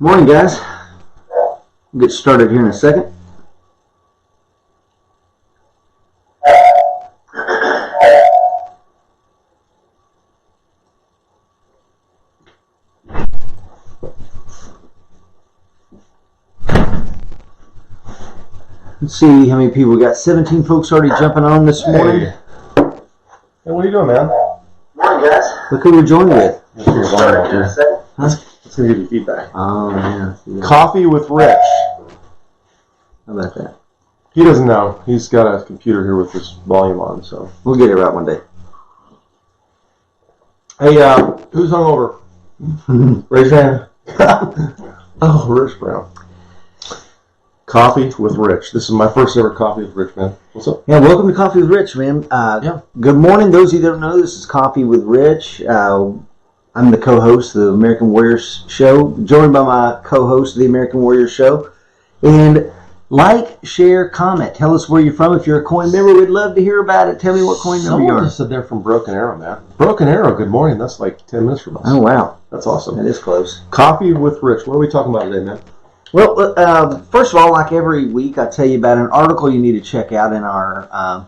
Morning, guys. We'll get started here in a second. Let's see how many people we got. 17 folks already jumping on this morning. Hey, what are you doing, man? Morning, guys. Look who we're joined with. Let's give you feedback. Oh, yeah. Coffee with Rich. How about that? He doesn't know. He's got a computer here with this volume on, so. We'll get it right one day. Hey, who's hungover? Raise your hand. Oh, Rich Brown. Coffee with Rich. This is my first ever Coffee with Rich, man. What's up? Yeah, welcome to Coffee with Rich, man. Good morning. Those of you that don't know, this is Coffee with Rich. I'm the co-host of the American Warriors Show, joined by my co-host of the American Warriors Show. And like, share, comment. Tell us where you're from. If you're a coin member, we'd love to hear about it. Tell me what coin number you are. Someone just said they're from Broken Arrow, man. Broken Arrow, good morning. That's like 10 minutes from us. Oh, wow. That's awesome. That is close. Coffee with Rich. What are we talking about today, man? Well, first of all, like every week, I tell you about an article you need to check out in our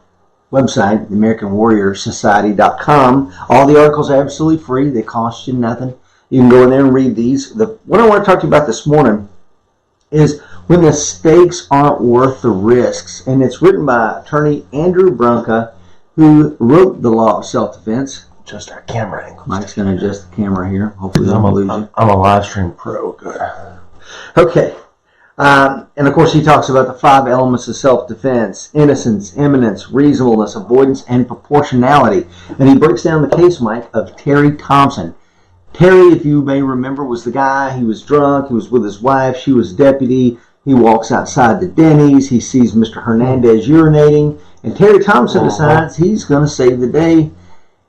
website, the AmericanWarriorSociety.com. All the articles are absolutely free. They cost you nothing. You can go in there and read these. What I want to talk to you about this morning is when the stakes aren't worth the risks. And it's written by attorney Andrew Branca, who wrote The Law of Self-Defense. Just our camera angle. Mike's going to adjust the camera here. Hopefully I won't lose you. I'm a live stream pro. Good. Okay. And of course, he talks about the 5 elements of self-defense: innocence, imminence, reasonableness, avoidance, and proportionality. And he breaks down the case, Mike, of Terry Thompson. Terry, if you may remember, was the guy. He was drunk. He was with his wife. She was deputy. He walks outside the Denny's. He sees Mr. Hernandez urinating. And Terry Thompson decides he's going to save the day.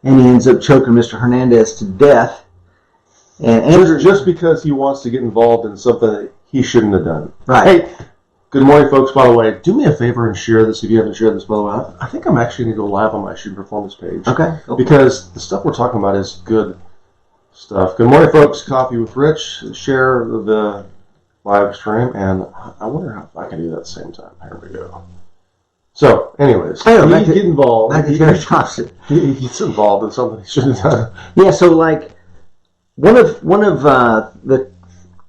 And he ends up choking Mr. Hernandez to death. And just because he wants to get involved in something that he shouldn't have done. Right. Hey, good morning, folks. By the way, do me a favor and share this if you haven't shared this, by the way. I think I'm actually going to go live on my Shooting Performance page. Okay. Because the stuff we're talking about is good stuff. Good morning, folks. Coffee with Rich. Share the live stream. And I wonder how I can do that at the same time. Here we go. So, anyways, get involved. Back to Terry Thompson. He gets involved in something he shouldn't have done. Yeah, so like one of the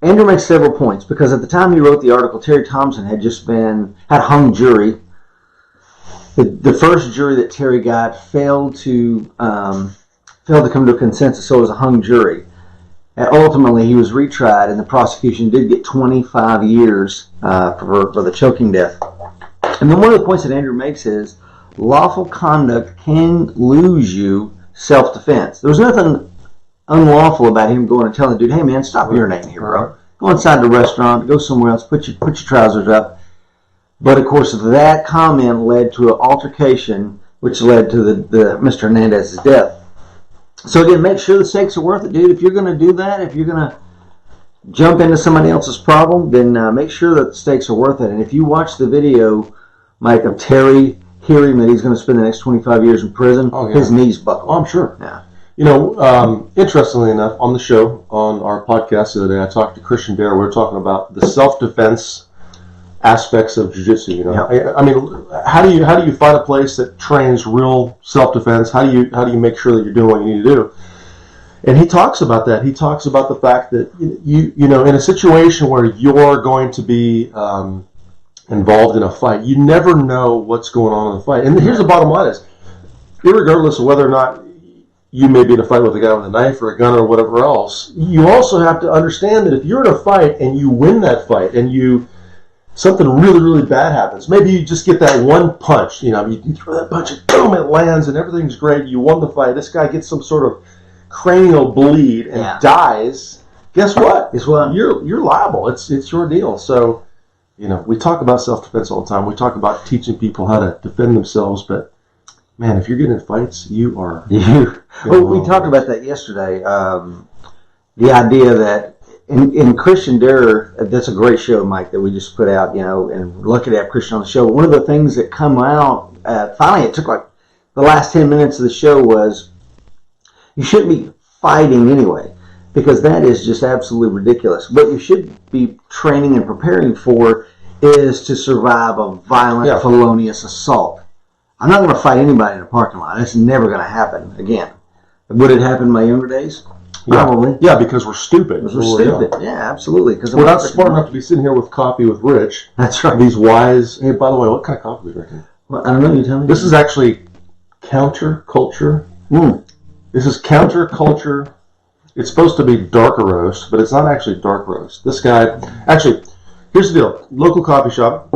Andrew makes several points, because at the time he wrote the article, Terry Thompson had hung jury. The first jury that Terry got failed to come to a consensus, so it was a hung jury. And ultimately, he was retried, and the prosecution did get 25 years for the choking death. And then one of the points that Andrew makes is lawful conduct can lose you self-defense. There was nothing unlawful about him going and telling the dude, "Hey man, stop urinating here, bro. Go inside the restaurant, go somewhere else, put your trousers up." But of course, that comment led to an altercation, which led to the Mr. Hernandez's death. So again, make sure the stakes are worth it, dude. If you're going to do that, if you're going to jump into somebody else's problem, then make sure that the stakes are worth it. And if you watch the video, Mike, of Terry hearing that he's going to spend the next 25 years in prison, his knees buckle. Oh, I'm sure. Yeah. You know, interestingly enough, on the show, on our podcast the other day, I talked to Christian Dare. We were talking about the self-defense aspects of jiu-jitsu. You know, I mean, how do you find a place that trains real self-defense? How do you make sure that you're doing what you need to do? And he talks about that. He talks about the fact that you know, in a situation where you're going to be involved in a fight, you never know what's going on in the fight. And here's the bottom line: is irregardless of whether or not you may be in a fight with a guy with a knife or a gun or whatever else, you also have to understand that if you're in a fight and you win that fight and something really, really bad happens, maybe you just get that one punch, you know, you throw that punch and boom, it lands and everything's great, you won the fight, this guy gets some sort of cranial bleed and dies, guess what? You're liable. It's your deal. So, you know, we talk about self-defense all the time. We talk about teaching people how to defend themselves, but man, if you're getting in fights, you are. Well, we talked about that yesterday. The idea that in Christian Dare, that's a great show, Mike, that we just put out, you know, and we're lucky to have Christian on the show. One of the things that come out, finally, it took like the last 10 minutes of the show was, you shouldn't be fighting anyway. because that is just absolutely ridiculous. What you should be training and preparing for is to survive a violent, felonious assault. I'm not going to fight anybody in a parking lot. That's never going to happen again. Would it happen in my younger days? Probably. Yeah, because we're stupid. Because we're stupid. Yeah, absolutely. Because we're not smart enough to be sitting here with coffee with Rich. That's right. These wise. Hey, by the way, what kind of coffee are we drinking? Well, I don't know. You tell me. This is actually counterculture. This is counterculture. It's supposed to be darker roast, but it's not actually dark roast. This guy, actually, here's the deal. Local coffee shop.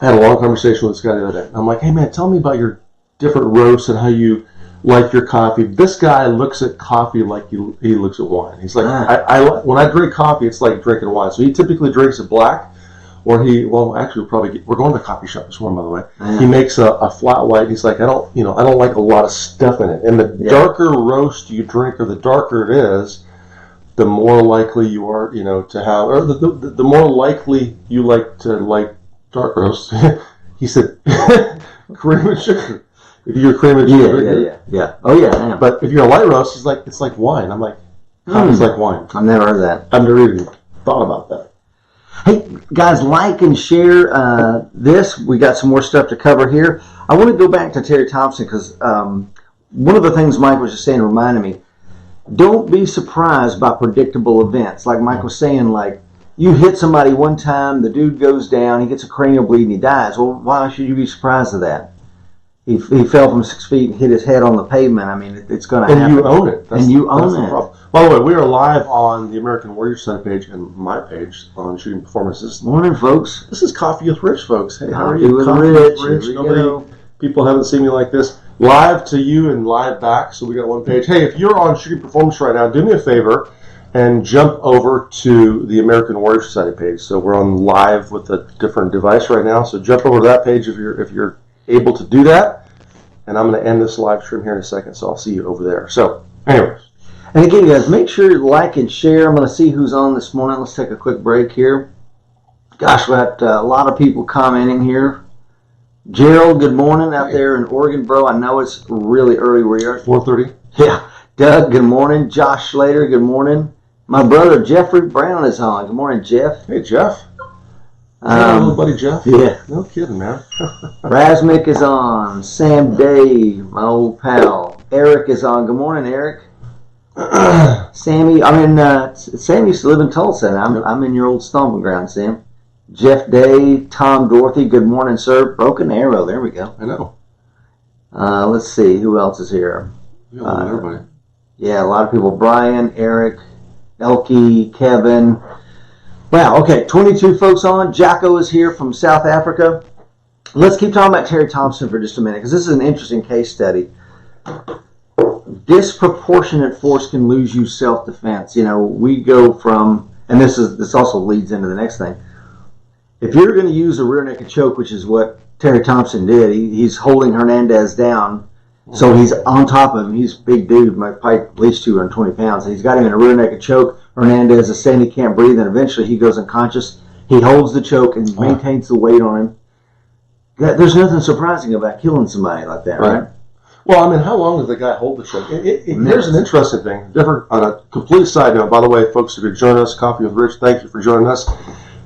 I had a long conversation with this guy the other day. I'm like, hey man, tell me about your different roasts and how you like your coffee. This guy looks at coffee like he looks at wine. He's like, when I drink coffee, it's like drinking wine. So he typically drinks it black, or actually we're going to the coffee shop this morning, by the way. He makes a flat white. He's like, I don't like a lot of stuff in it. And the darker roast you drink, or the darker it is, the more likely you are, to have, or the more likely you like to like dark roast. He said, cream and sugar. If you're cream and sugar, yeah. Oh yeah, I am. But if you're a light roast, it's like wine. I'm like, coffee's like wine. I've never heard that. I've never even thought about that. Hey guys, like and share this. We got some more stuff to cover here. I want to go back to Terry Thompson because one of the things Mike was just saying reminded me. Don't be surprised by predictable events. Like Mike was saying, like you hit somebody one time, the dude goes down, he gets a cranial bleed, and he dies. Well, why should you be surprised at that? He fell from 6 feet and hit his head on the pavement. I mean, it's going to happen. And you own it. That's the problem. By the way, we are live on the American Warrior Center page and my page on Shooting Performances. Morning, folks. This is Coffee with Rich, folks. Hey, how are you? Coffee with Rich. People haven't seen me like this. Live to you and live back, so we got one page. Hey, if you're on Shooting Performance right now, do me a favor and jump over to the American Warrior Society page. So we're on live with a different device right now, so jump over to that page if you're able to do that. And I'm going to end this live stream here in a second, so I'll see you over there. So, anyways. And again, guys, make sure you like and share. I'm going to see who's on this morning. Let's take a quick break here. Gosh, we got a lot of people commenting here. Gerald, good morning out there in Oregon, bro. I know it's really early where you are. 4:30. Yeah. Doug, good morning. Josh Slater, good morning. My brother Jeffrey Brown is on. Good morning, Jeff. Hey, Jeff. Little buddy Jeff. Yeah. No kidding, man. Rasmick is on. Sam Day, my old pal. Eric is on. Good morning, Eric. Sammy used to live in Tulsa. I'm in your old stomping ground, Sam. Jeff Day, Tom Dorothy, good morning, sir. Broken Arrow, there we go. I know. Let's see, who else is here? Everybody. Yeah, a lot of people. Brian, Eric, Elke, Kevin. Wow, okay, 22 folks on. Jacko is here from South Africa. Let's keep talking about Terry Thompson for just a minute, because this is an interesting case study. Disproportionate force can lose you self-defense. We go from, and this also leads into the next thing. If you're going to use a rear naked choke, which is what Terry Thompson did, he's holding Hernandez down, so he's on top of him. He's a big dude, probably at least 220 pounds. He's got him in a rear naked choke. Hernandez is saying he can't breathe, and eventually he goes unconscious. He holds the choke and maintains the weight on him. There's nothing surprising about killing somebody like that, right? Well, I mean, how long does the guy hold the choke? Here's an interesting thing. Different on a complete side note. By the way, folks, if you're joining us, Coffee with Rich, thank you for joining us.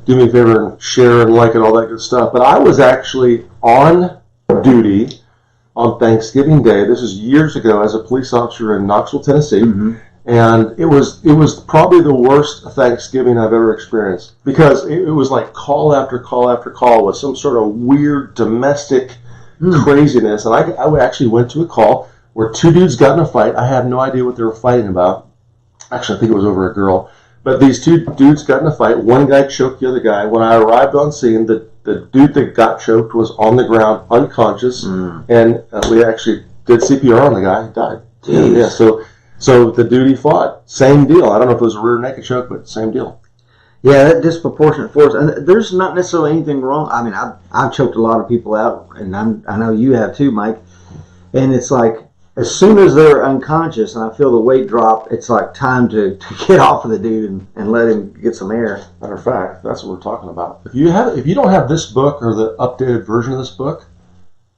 Do me a favor and share and like and all that good stuff. But I was actually on duty on Thanksgiving Day. This is years ago as a police officer in Knoxville, Tennessee. Mm-hmm. And it was probably the worst Thanksgiving I've ever experienced, because it was like call after call after call with some sort of weird domestic craziness. And I actually went to a call where two dudes got in a fight. I had no idea what they were fighting about. Actually, I think it was over a girl. But these two dudes got in a fight. One guy choked the other guy. When I arrived on scene, the dude that got choked was on the ground, unconscious. And we actually did CPR on the guy. He died. Jeez. Yeah, so the dude he fought, same deal. I don't know if it was a rear naked choke, but same deal. Yeah, that disproportionate force. And there's not necessarily anything wrong. I mean, I've choked a lot of people out, and I know you have too, Mike. And it's like, as soon as they're unconscious and I feel the weight drop, it's like time to get off of the dude and let him get some air. Matter of fact, that's what we're talking about. If you don't have this book or the updated version of this book,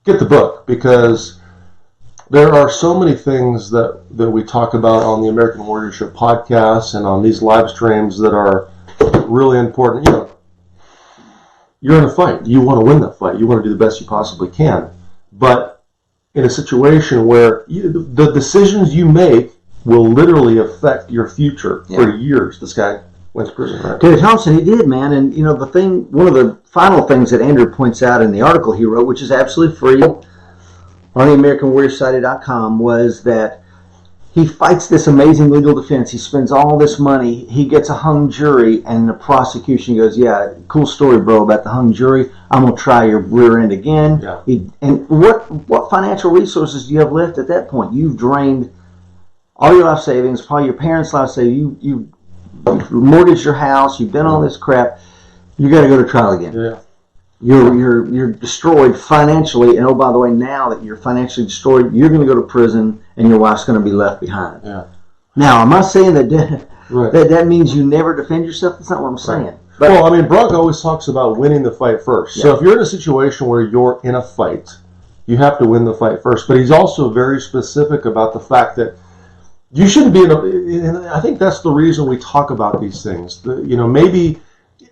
get the book, because there are so many things that we talk about on the American Warriorship podcast and on these live streams that are really important. You know, you're in a fight. You want to win that fight. You want to do the best you possibly can. But in a situation where the decisions you make will literally affect your future for years. This guy went to prison, right? Terry Thompson, he did, man. And, you know, one of the final things that Andrew points out in the article he wrote, which is absolutely free on the AmericanWarriorSociety.com, was that he fights this amazing legal defense. He spends all this money. He gets a hung jury, and the prosecution goes, yeah, cool story, bro, about the hung jury. I'm going to try your rear end again. Yeah. And what financial resources do you have left at that point? You've drained all your life savings, probably your parents' life savings. You've mortgaged your house. You've done all this crap. You got to go to trial again. Yeah. You're destroyed financially, and oh, by the way, now that you're financially destroyed, you're going to go to prison, and your wife's going to be left behind. Yeah. Now, am I saying that means you never defend yourself? That's not what I'm saying. Right. But, well, I mean, Brock always talks about winning the fight first. Yeah. So if you're in a situation where you're in a fight, you have to win the fight first. But he's also very specific about the fact that you shouldn't be and I think that's the reason we talk about these things. Maybe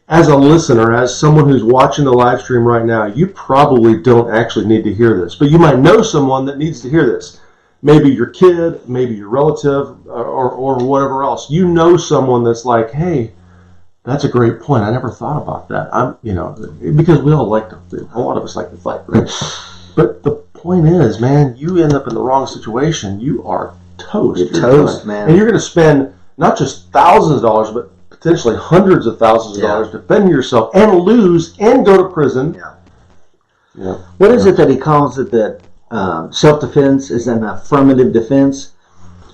as a listener, as someone who's watching the live stream right now, you probably don't actually need to hear this, but you might know someone that needs to hear this. Maybe your kid, maybe your relative, or whatever else. You know someone that's like, hey, that's a great point. I never thought about that. Because we all a lot of us like to fight, right? But the point is, man, you end up in the wrong situation, you are toast. You're toast, man. And you're going to spend not just thousands of dollars, but potentially hundreds of thousands of dollars defending yourself and lose and go to prison. Yeah. What is it that he calls it that self-defense is an affirmative defense?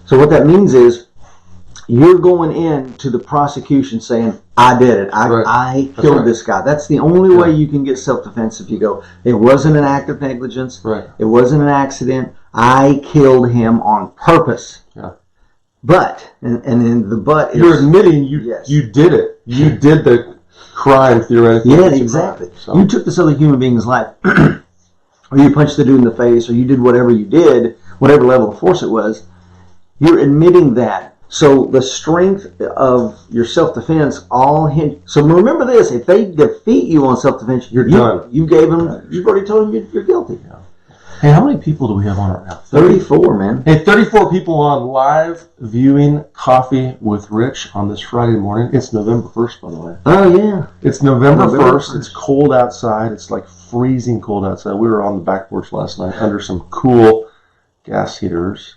So what that means is you're going into the prosecution saying, I did it. I killed this guy. That's the only way you can get self-defense if you go, it wasn't an act of negligence. Right. It wasn't an accident. I killed him on purpose. Yeah. But, and then the but is... You're admitting you did it. You did the crime theoretically. Yeah, exactly. So. You took this other human being's life, or you punched the dude in the face, or you did whatever you did, whatever level of force it was. You're admitting that. So the strength of your self-defense all hinge. So remember this: if they defeat you on self-defense, you're done. You gave them. You've already told them you're guilty. Yeah. Hey, how many people do we have on right now? 34, man. Hey, 34 people on live viewing Coffee with Rich on this Friday morning. It's November 1st, by the way. Oh, yeah. It's November 1st. It's cold outside. It's like freezing cold outside. We were on the back porch last night under some cool gas heaters,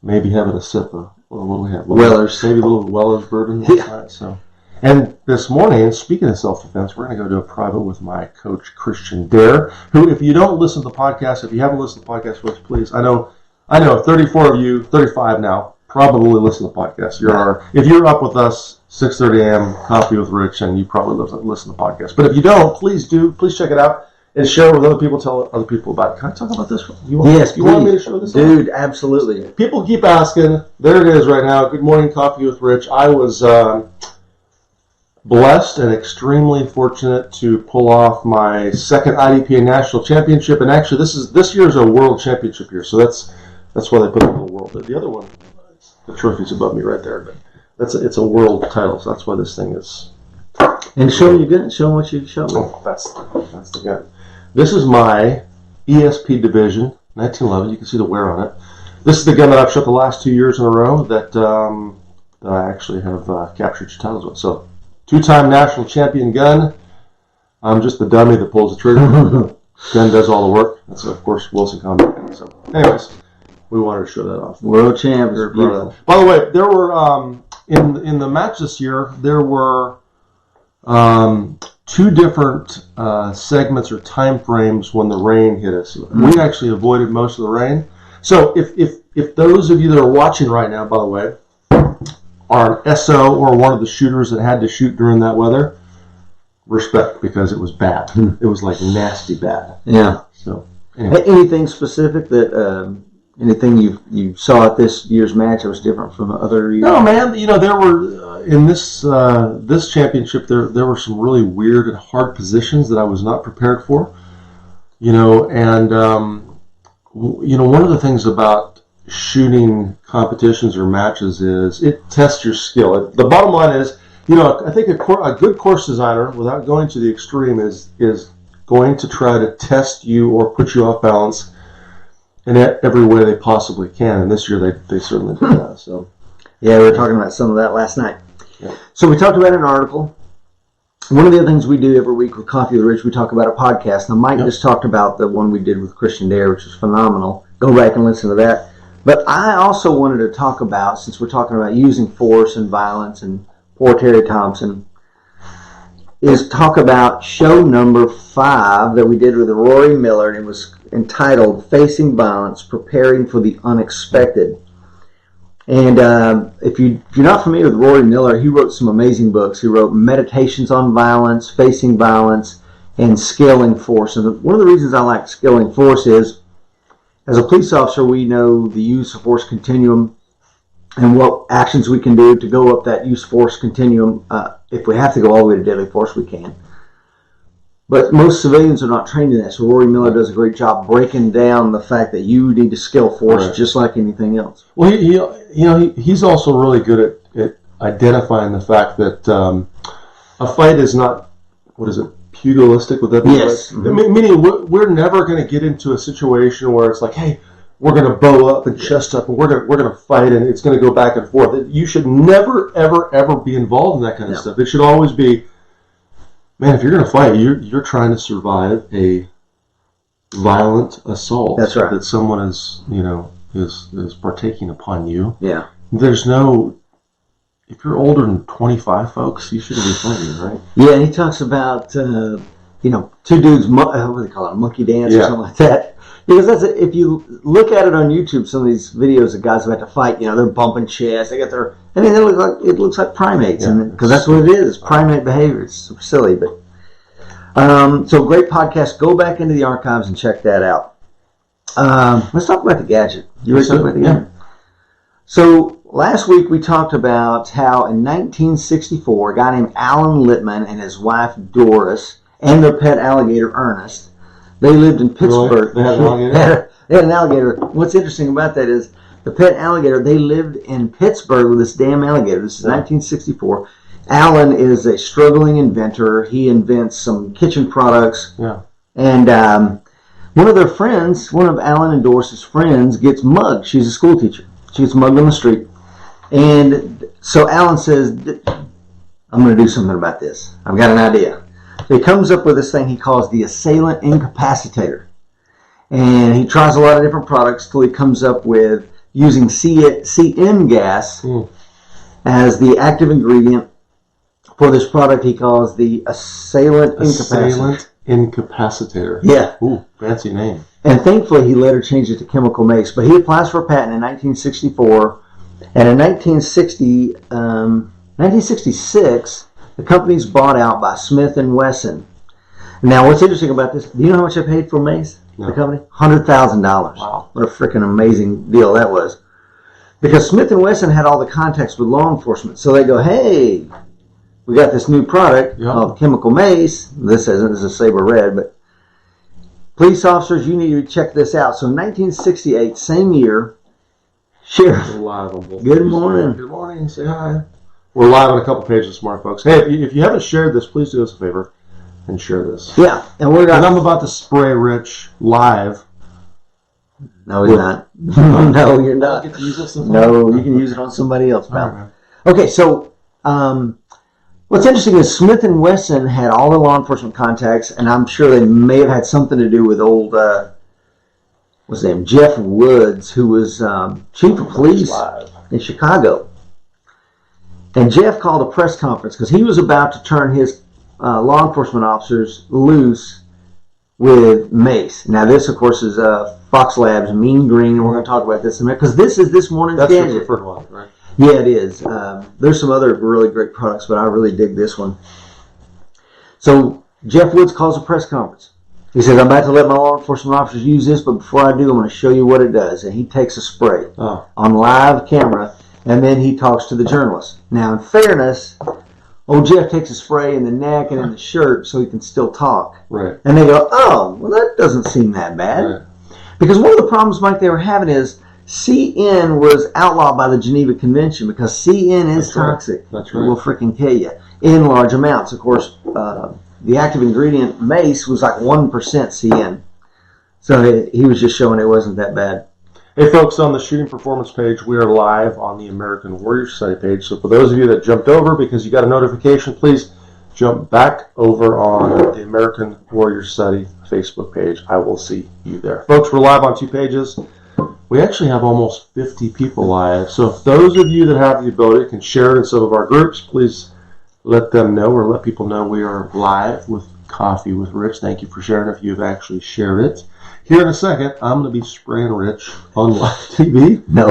maybe having a sip of, what do we have? Weller's. Maybe a little Weller's bourbon last night. So. And this morning, speaking of self-defense, we're going to go to a private with my coach, Christian Dare, who, if you don't listen to the podcast, if you haven't listened to the podcast with us, please, I know 34 of you, 35 now, probably listen to the podcast. If you're up with us, 6:30 a.m., Coffee with Rich, and you probably listen to the podcast. But if you don't, please check it out and share it with other people, tell other people about it. Can I talk about this? You want me to show this? Dude, absolutely. People keep asking. There it is right now. Good morning, Coffee with Rich. I was... blessed and extremely fortunate to pull off my second IDP National Championship, and actually this year is a World Championship year, so that's why they put the little world. The other one, the trophy's above me right there, but it's a world title, so that's why this thing is. And show them your gun. Show them what you showed me. Oh, that's the gun. This is my ESP division, 1911. You can see the wear on it. This is the gun that I've shot the last 2 years in a row that I actually have captured your titles with. So. 2-time national champion gun. I'm just the dummy that pulls the trigger. Gun does all the work. That's, of course, Wilson Combat. So, anyways, we wanted to show that off. World champion. By the way, there were, in the match this year, there were 2 different segments or time frames when the rain hit us. We actually avoided most of the rain. So, if those of you that are watching right now, by the way, are an SO or one of the shooters that had to shoot during that weather, respect, because it was bad. It was like nasty bad. Yeah. So, anyway. Anything specific that anything you saw at this year's match that was different from other years? No, man. There were in this championship there were some really weird and hard positions that I was not prepared for. And one of the things about shooting competitions or matches is it tests your skill. The bottom line is, I think a good course designer, without going to the extreme, is going to try to test you or put you off balance in every way they possibly can. And this year they certainly did that. So, yeah, we were talking about some of that last night. Yeah. So we talked about an article. One of the other things we do every week with Coffee with Rich, we talk about a podcast. Now, Mike just talked about the one we did with Christian Dare, which was phenomenal. Go back and listen to that. But I also wanted to talk about, since we're talking about using force and violence and poor Terry Thompson, is talk about show number 5 that we did with Rory Miller, and it was entitled Facing Violence, Preparing for the Unexpected. And if you're not familiar with Rory Miller, he wrote some amazing books. He wrote Meditations on Violence, Facing Violence, and Scaling Force. And one of the reasons I like Scaling Force is, as a police officer, we know the use of force continuum and what actions we can do to go up that use force continuum. If we have to go all the way to deadly force, we can. But most civilians are not trained in that. So Rory Miller does a great job breaking down the fact that you need to scale force just like anything else. Well, he's also really good at identifying the fact that a fight is not, pugilistic? Would that be yes. Right? Mm-hmm. Meaning we're never going to get into a situation where it's like, hey, we're going to bow up and chest up and we're going to fight and it's going to go back and forth. You should never, ever, ever be involved in that kind of stuff. It should always be, man, if you're going to fight, you're trying to survive a violent assault. That's right. That someone is partaking upon you. Yeah. There's no, if you're older than 25, folks, you shouldn't be fighting, right? Yeah, and he talks about, two dudes, what do they call it, monkey dance or something like that. Because if you look at it on YouTube, some of these videos of guys about to fight, they're bumping chests, they got it looks like primates, because that's what it is, primate behavior. It's super silly, but so great podcast. Go back into the archives and check that out. Let's talk about the gadget. You ready to talk about the gadget? So last week we talked about how in 1964, a guy named Alan Littman and his wife Doris and their pet alligator Ernest, they lived in Pittsburgh. Really? They had an alligator? They had an alligator. What's interesting about that is the pet alligator, they lived in Pittsburgh with this damn alligator. This is 1964. Alan is a struggling inventor. He invents some kitchen products. Yeah. And one of their friends, one of Alan and Doris's friends, gets mugged. She's a school teacher. She gets mugged on the street. And so Alan says, I'm going to do something about this. I've got an idea. So he comes up with this thing he calls the assailant incapacitator. And he tries a lot of different products till he comes up with using CN gas as the active ingredient for this product he calls the assailant incapacitator. Yeah. Ooh, fancy name. And thankfully he later changed it to chemical mace. But he applies for a patent in 1964. And in 1966, the company's bought out by Smith & Wesson. Now, what's interesting about this, do you know how much I paid for mace? No. The company? $100,000. Wow. What a freaking amazing deal that was. Because Smith & Wesson had all the contacts with law enforcement. So they go, hey, we got this new product called chemical mace. This is a saber red, but police officers, you need to check this out. So in 1968, same year, Sheriff. Good morning. Good morning. Say hi. We're live on a couple pages of Smart Folks. Hey, if you haven't shared this, please do us a favor and share this. Yeah, and I'm about to spray Rich live. No, he's not. No, you're not. I get to use this no, you can use it on somebody else, pal. Right. Okay, so what's interesting is Smith & Wesson had all the law enforcement contacts, and I'm sure they may have had something to do with old, what's his name, Jeff Woods, who was chief of police in Chicago. And Jeff called a press conference because he was about to turn his law enforcement officers loose with mace. Now, this, of course, is Fox Labs Mean Green, and we're going to talk about this in a minute because this is this morning's gadget. That's your preferred one, right? Yeah, it is. There's some other really great products, but I really dig this one. So Jeff Woods calls a press conference. He says, I'm about to let my law enforcement officers use this, but before I do, I'm going to show you what it does. And he takes a spray on live camera, and then he talks to the journalist. Now, in fairness, old Jeff takes a spray in the neck and in the shirt so he can still talk. Right. And they go, oh, well, that doesn't seem that bad. Right. Because one of the problems, Mike, they were having is CN was outlawed by the Geneva Convention because CN is toxic. That's right. It will freaking kill you in large amounts. Of course, the active ingredient mace was like 1% CN. So he was just showing it wasn't that bad. Hey folks, on the Shooting Performance page, we are live on the American Warrior Society page. So for those of you that jumped over because you got a notification, please jump back over on the American Warrior Society Facebook page. I will see you there. Folks, we're live on 2 pages. We actually have almost 50 people live. So if those of you that have the ability can share it in some of our groups, please let them know or let people know we are live with Coffee with Rich. Thank you for sharing if you've actually shared it. Here in a second, I'm going to be spraying Rich on live TV. No,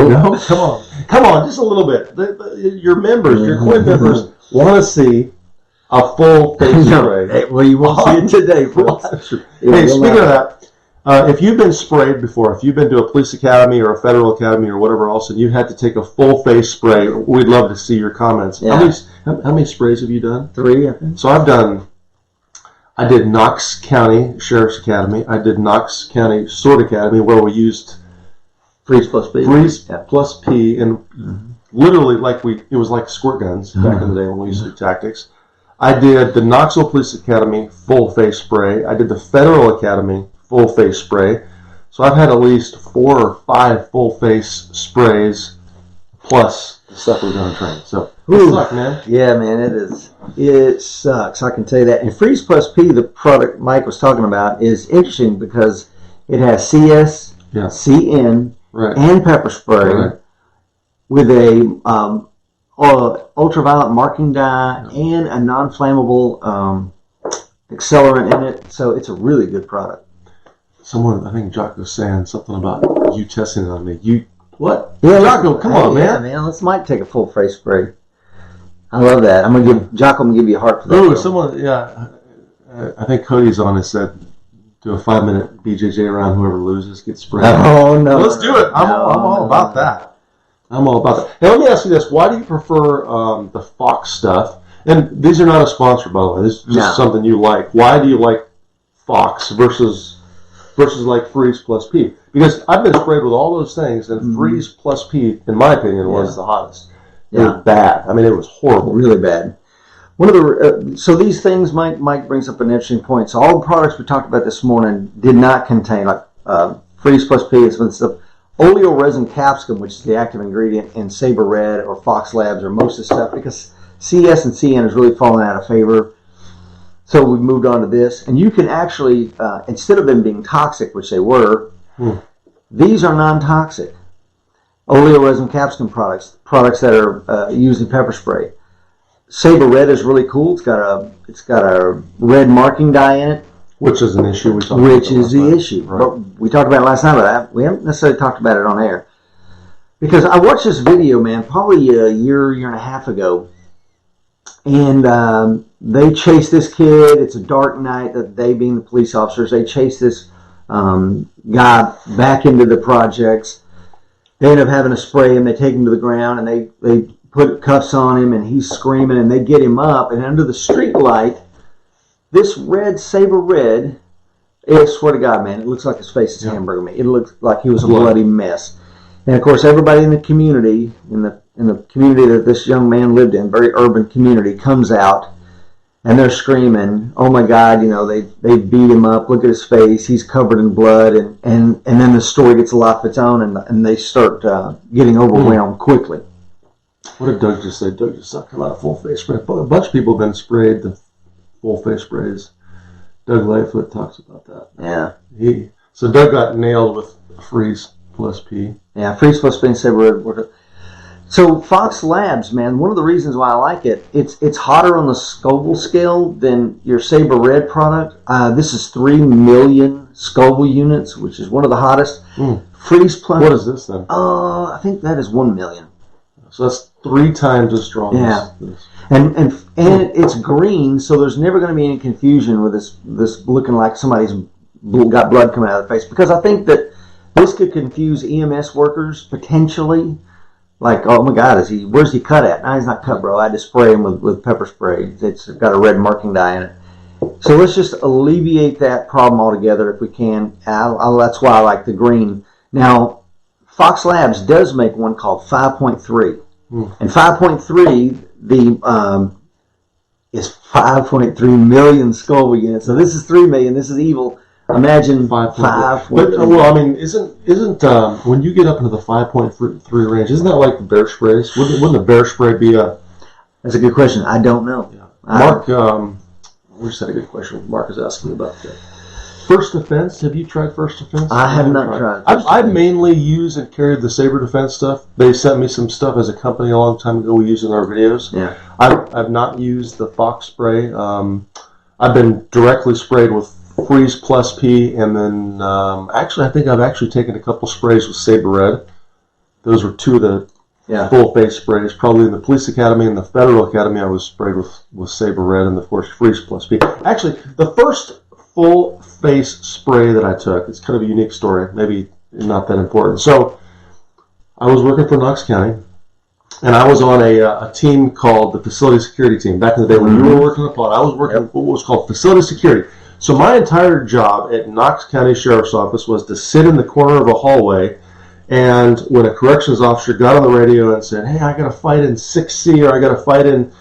Come on, just a little bit. Your members, your Quinn members, want to see a full face spray. Hey, well, you won't see it today, folks. Hey, speaking of that, if you've been sprayed before, if you've been to a police academy or a federal academy or whatever else, and you had to take a full face spray, we'd love to see your comments. Yeah. How many sprays have you done? 3, I think. So I did Knox County Sheriff's Academy. I did Knox County Sword Academy, where we used Freeze plus P. Plus P, and literally it was like squirt guns back in the day when we used to do tactics. I did the Knoxville Police Academy full face spray. I did the Federal Academy full face spray. So I've had at least 4 or 5 full face sprays plus the stuff we've done in training. So it sucks, man. Yeah, man, it is. It sucks. I can tell you that. And Freeze Plus P, the product Mike was talking about, is interesting because it has CS, CN, and pepper spray with a ultraviolet marking dye and a non-flammable accelerant in it. So it's a really good product. Someone, I think Jocko was saying something about you testing it on me. What? Yeah, Jocko, come on, man. Yeah, man. Let's Mike take a full face spray. I love that. I'm gonna give Jocko. I'm gonna give you a heart for that. Oh, someone, I think Cody's on it. Said do a 5-minute BJJ round. Whoever loses gets sprayed. Oh no! Let's do it. I'm all about that. I'm all about that. Now let me ask you this: why do you prefer the Fox stuff? And these are not a sponsor, by the way. This is just something you like. Why do you like Fox versus like Freeze Plus P? Because I've been sprayed with all those things, and Freeze Plus P, in my opinion, was the hottest. It was bad. I mean, it was horrible. Really bad. One of the so these things, Mike brings up an interesting point. So all the products we talked about this morning did not contain, like Freeze Plus P, it's the oleoresin capsicum, which is the active ingredient in Saber Red or Fox Labs or most of the stuff, because CS and CN has really fallen out of favor. So we moved on to this, and you can actually, instead of them being toxic, which they were, these are non-toxic. Oleoresin capsicum products that are used in pepper spray. Saber Red is really cool. It's got a red marking dye in it, which is an issue. Which is the issue. Right. But we talked about it last night, but we haven't necessarily talked about it on air. Because I watched this video, man, probably a year and a half ago, and they chase this kid. It's a dark night. They being the police officers, they chase this guy back into the projects. They end up having to spray him. They take him to the ground, and they put cuffs on him, and he's screaming, and they get him up. And under the street light, this red Saber Red, I swear to God, man, it looks like his face is hamburger meat. It looks like he was a bloody mess. And of course, everybody in the community, in the community that this young man lived in, very urban community, comes out. And they're screaming, "Oh my God!" They beat him up. Look at his face; he's covered in blood. And then the story gets a life of its own, and they start getting overwhelmed quickly. What did Doug just say? Doug just talked about a full face spray. A bunch of people have been sprayed the full face sprays. Doug Lightfoot talks about that. Yeah. So Doug got nailed with Freeze Plus P. Yeah, Freeze Plus P and Saber Red. So Fox Labs, man, one of the reasons why I like it, it's hotter on the Scoville scale than your Saber Red product. This is 3 million Scoville units, which is one of the hottest. Freeze Plus. What is this then? I think that is 1 million. So that's 3 times as strong. Yeah. As this. And it's green, so there's never going to be any confusion with this looking like somebody's got blood coming out of their face, because I think that this could confuse EMS workers potentially. Like, oh my God, where's he cut at? No, he's not cut, bro. I just spray him with pepper spray. It's got a red marking dye in it. So let's just alleviate that problem altogether if we can. That's why I like the green. Now, Fox Labs does make one called 5.3. And 5.3, is 5.3 million Scoville units. So this is 3 million. This is evil. Imagine 5. But isn't when you get up into the 5.3 range, isn't that like the bear sprays? Wouldn't the bear spray be a? That's a good question. I don't know. Yeah. Mark, we just had a good question. Mark is asking about that. First Defense. Have you tried First Defense? I have not tried. I mainly use and carried the Saber Defense stuff. They sent me some stuff as a company a long time ago. We use in our videos. Yeah. I've not used the Fox spray. I've been directly sprayed with Freeze Plus P, and then I think I've actually taken a couple sprays with Saber Red. Those were two of the full face sprays. Probably in the Police Academy and the Federal Academy, I was sprayed with Saber Red and the Freeze Plus P. Actually, the first full face spray that I took, it's kind of a unique story, maybe not that important. So I was working for Knox County, and I was on a team called the Facility Security Team. Back in the day when you were working on the pod, I was working what was called Facility Security. So my entire job at Knox County Sheriff's Office was to sit in the corner of a hallway, and when a corrections officer got on the radio and said, "Hey, I got to fight in 6C, or I got to fight in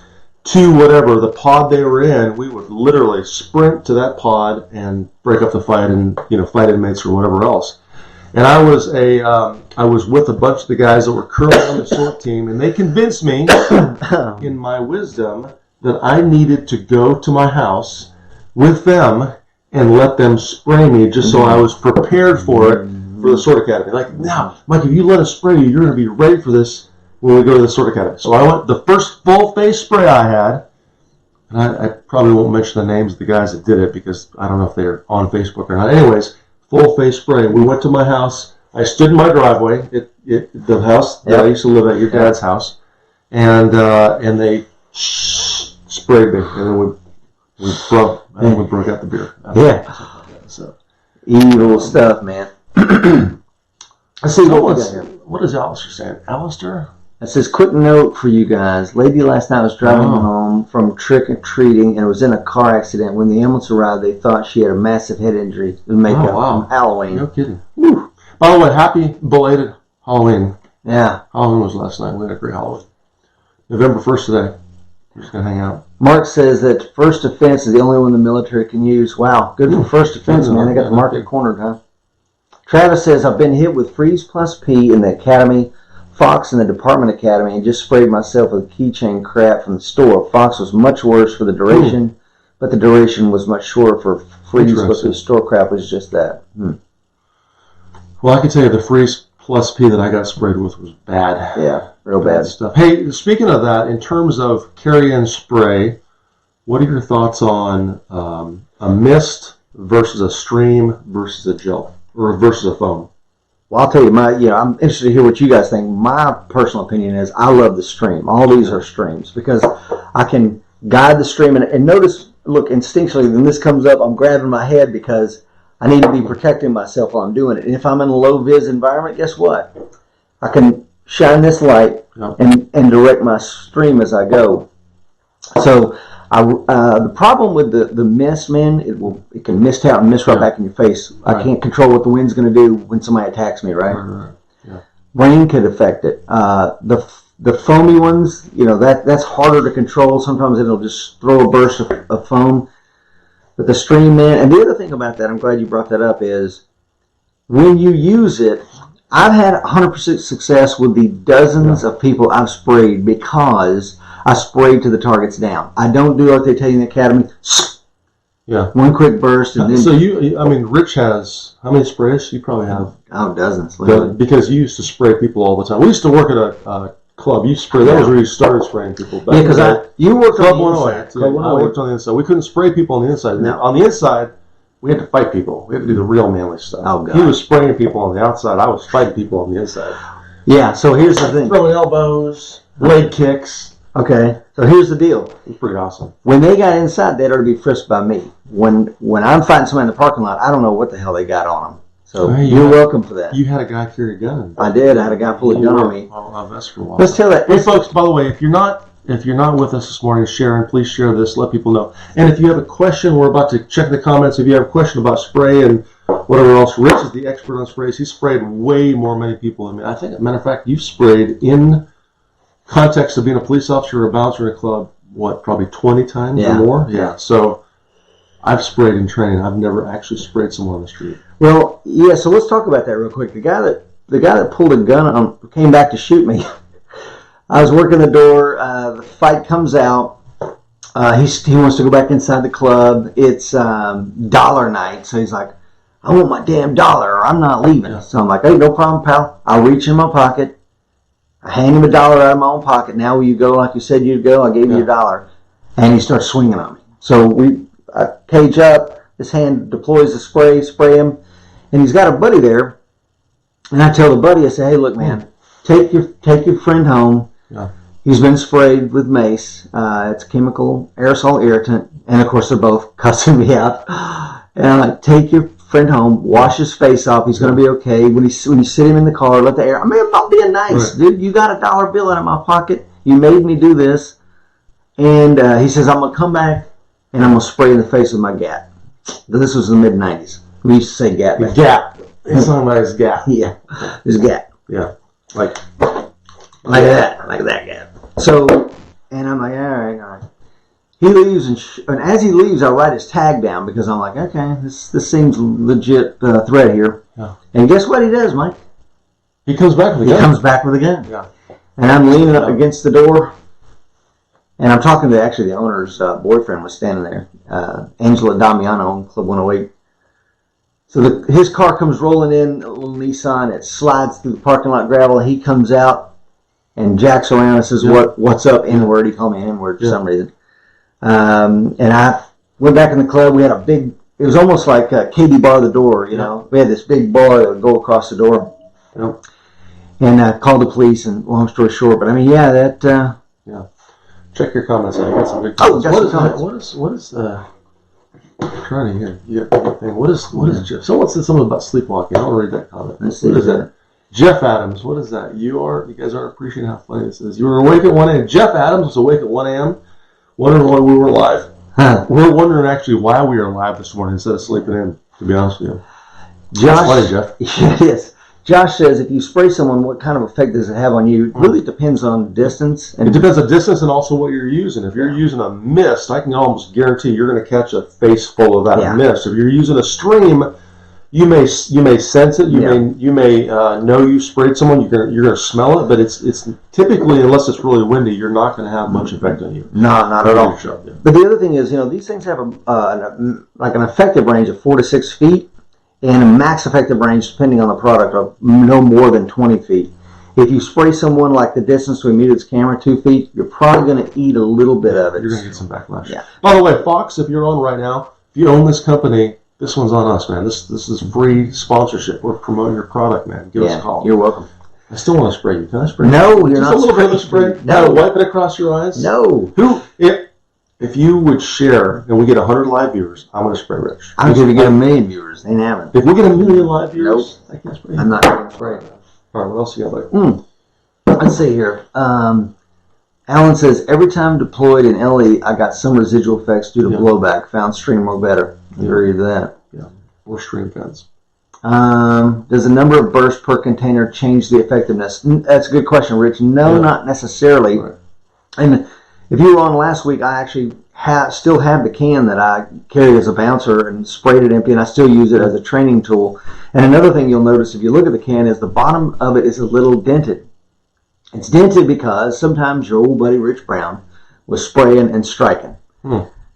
2 whatever, the pod they were in," we would literally sprint to that pod and break up the fight and fight inmates or whatever else. And I was with a bunch of the guys that were currently on the SORT team, and they convinced me in my wisdom that I needed to go to my house with them and let them spray me just so I was prepared for it for the SORT Academy. Like, now, Mike, if you let us spray you, you're going to be ready for this when we go to the SORT Academy. So I went, the first full face spray I had, and I probably won't mention the names of the guys that did it because I don't know if they're on Facebook or not. Anyways, full face spray. We went to my house. I stood in my driveway, the house that I used to live at, your dad's house, and they sprayed me, and then we broke out the beer. So evil stuff, man. Let's see what is Alistair saying? Alistair? It says, quick note for you guys. Lady last night was driving home from trick-or-treating and was in a car accident. When the ambulance arrived, they thought she had a massive head injury and makeup from Halloween. No kidding. Woo. By the way, happy belated Halloween. Yeah. Halloween was last night. We had a great Halloween. November 1st today. We're just going to hang out. Mark says that First Defense is the only one the military can use. Wow. Good for First Defense, man. They got the market cornered, huh? Travis says, I've been hit with Freeze Plus P in the Academy, Fox in the Department Academy, and just sprayed myself with keychain crap from the store. Fox was much worse for the duration, but the duration was much shorter for Freeze, but the store crap was just that. Well, I can tell you the Freeze Plus P that I got sprayed with was bad. Yeah, real bad stuff. Hey, speaking of that, in terms of carry-in spray, what are your thoughts on a mist versus a stream versus a gel? Or versus a foam? Well, I'll tell you, I'm interested to hear what you guys think. My personal opinion is I love the stream. All these are streams because I can guide the stream. And notice, look, instinctually, when this comes up, I'm grabbing my head because I need to be protecting myself while I'm doing it. And if I'm in a low-vis environment, guess what? I can shine this light and direct my stream as I go. So the problem with the mist, man, it can mist out and mist right back in your face. I can't control what the wind's going to do when somebody attacks me, right? Yeah. Rain could affect it. The foamy ones, that's harder to control. Sometimes it'll just throw a burst of foam. But the stream, man, and the other thing about that, I'm glad you brought that up, is when you use it, I've had 100% success with the dozens of people I've sprayed because I sprayed to the targets down. I don't do like they tell you in the academy. Yeah. One quick burst and then. So Rich has, how many sprays? You probably have. Oh, dozens. Literally. Because you used to spray people all the time. We used to work at a club. You spray. That was where you started spraying people. Yeah, because you worked on the inside. I worked on the inside. We couldn't spray people on the inside. No. On the inside, we had to fight people. We had to do the real manly stuff. Oh, God. He was spraying people on the outside. I was fighting people on the inside. Yeah, so here's the thing. Throwing elbows, leg kicks. Okay, so here's the deal. It's pretty awesome. When they got inside, they'd already be frisked by me. When I'm fighting somebody in the parking lot, I don't know what the hell they got on them. So you're welcome for that. You had a guy carry a gun. I did. I had a guy pull a gun on me. That's for a while. Let's tell that. Hey, folks, by the way, if you're not If you're not with us this morning, Sharon, please share this. Let people know. And if you have a question, we're about to check the comments. If you have a question about spray and whatever else, Rich is the expert on sprays. He's sprayed way more many people than me. I think, as a matter of fact, you've sprayed in context of being a police officer or a bouncer in a club, what, probably 20 times or more? Yeah. So I've sprayed in training. I've never actually sprayed someone on the street. Well, yeah, so let's talk about that real quick. The guy that pulled a gun on came back to shoot me. I was working the door. The fight comes out. He wants to go back inside the club. It's dollar night, so he's like, I want my damn dollar or I'm not leaving. Yeah. So I'm like, hey, no problem, pal. I'll reach in my pocket. I hand him $1 out of my own pocket. Now will you go like you said you'd go? I gave you $1. And he starts swinging on me. So I cage up. His hand deploys the spray him. And he's got a buddy there. And I tell the buddy, I say, hey, look, man, take your friend home. Yeah. He's been sprayed with mace. It's a chemical aerosol irritant. And, of course, they're both cussing me out. And I'm like, take your friend home, wash his face off. He's going to be okay. When you sit him in the car, let the air. I mean, I'm not being nice, dude. You got $1 bill out of my pocket. You made me do this. And he says, I'm going to come back and I'm going to spray in the face with my Gat. This was in the mid-'90s. We used to say Gat. Gat. It's not like his Gat. Yeah. His Gat. Yeah. Like that Gat. So, and I'm like, all right. He leaves, and as he leaves, I write his tag down because I'm like, okay, this seems legit threat here. Yeah. And guess what he does, Mike? He comes back with a gun. He comes back with a gun. Yeah. And I'm leaning up against the door, and I'm talking to actually the owner's boyfriend was standing there, Angela Damiano on Club 108. So his car comes rolling in, a little Nissan. It slides through the parking lot gravel. He comes out and jacks around and says, "What's up, N-word?" He called me N-word for some reason. And I went back in the club. We had it was almost like Katie bar the door, you know. We had this big bar that would go across the door. Yep. And I called the police, and long story short, but I mean, Check your comments. I got some good comments. What is trying to hear your thing. What is Jeff? Someone said something about sleepwalking. I want to read that comment. What is that? Jeff Adams, what is that? You guys aren't appreciating how funny this is. You were awake at 1 a.m. Jeff Adams was awake at 1 a.m. wondering why we were live. We're wondering actually why we are live this morning instead of sleeping in, to be honest with you. Josh, funny, Jeff. Yes. Josh says, if you spray someone, what kind of effect does it have on you? It really depends on distance. It depends on distance and also what you're using. If you're using a mist, I can almost guarantee you're going to catch a face full of that mist. If you're using a stream, you may sense it. You may know you sprayed someone. You're going to smell it, but it's typically, unless it's really windy, you're not going to have much effect on you. No, not at all. But the other thing is, these things have an effective range of 4 to 6 feet. And a max effective range, depending on the product, of no more than 20 feet. If you spray someone like the distance we meet its camera, 2 feet, you're probably going to eat a little bit of it. You're going to get some backlash. Yeah. By the way, Fox, if you're on right now, if you own this company, this one's on us, man. This is free sponsorship. We're promoting your product, man. Give us a call. You're welcome. I still want to spray you. Can I spray you? No, you're just not. A little bit of spray. No. Wipe it across your eyes. No. If you would share, and we get 100 live viewers, I'm going to spray Rich. I'm going to get 1 million viewers. They ain't having. If we get 1 million live viewers, I can't spray. I'm not going to spray. All right, what else you got? Like? Let's see here. Alan says, every time deployed in LE, I got some residual effects due to blowback. Found stream or better. Agree to that. Yeah, or stream fans. Does the number of bursts per container change the effectiveness? That's a good question, Rich. No, not necessarily. Right. And if you were on last week, I actually still have the can that I carried as a bouncer and sprayed it empty, and I still use it as a training tool. And another thing you'll notice if you look at the can is the bottom of it is a little dented. It's dented because sometimes your old buddy Rich Brown was spraying and striking.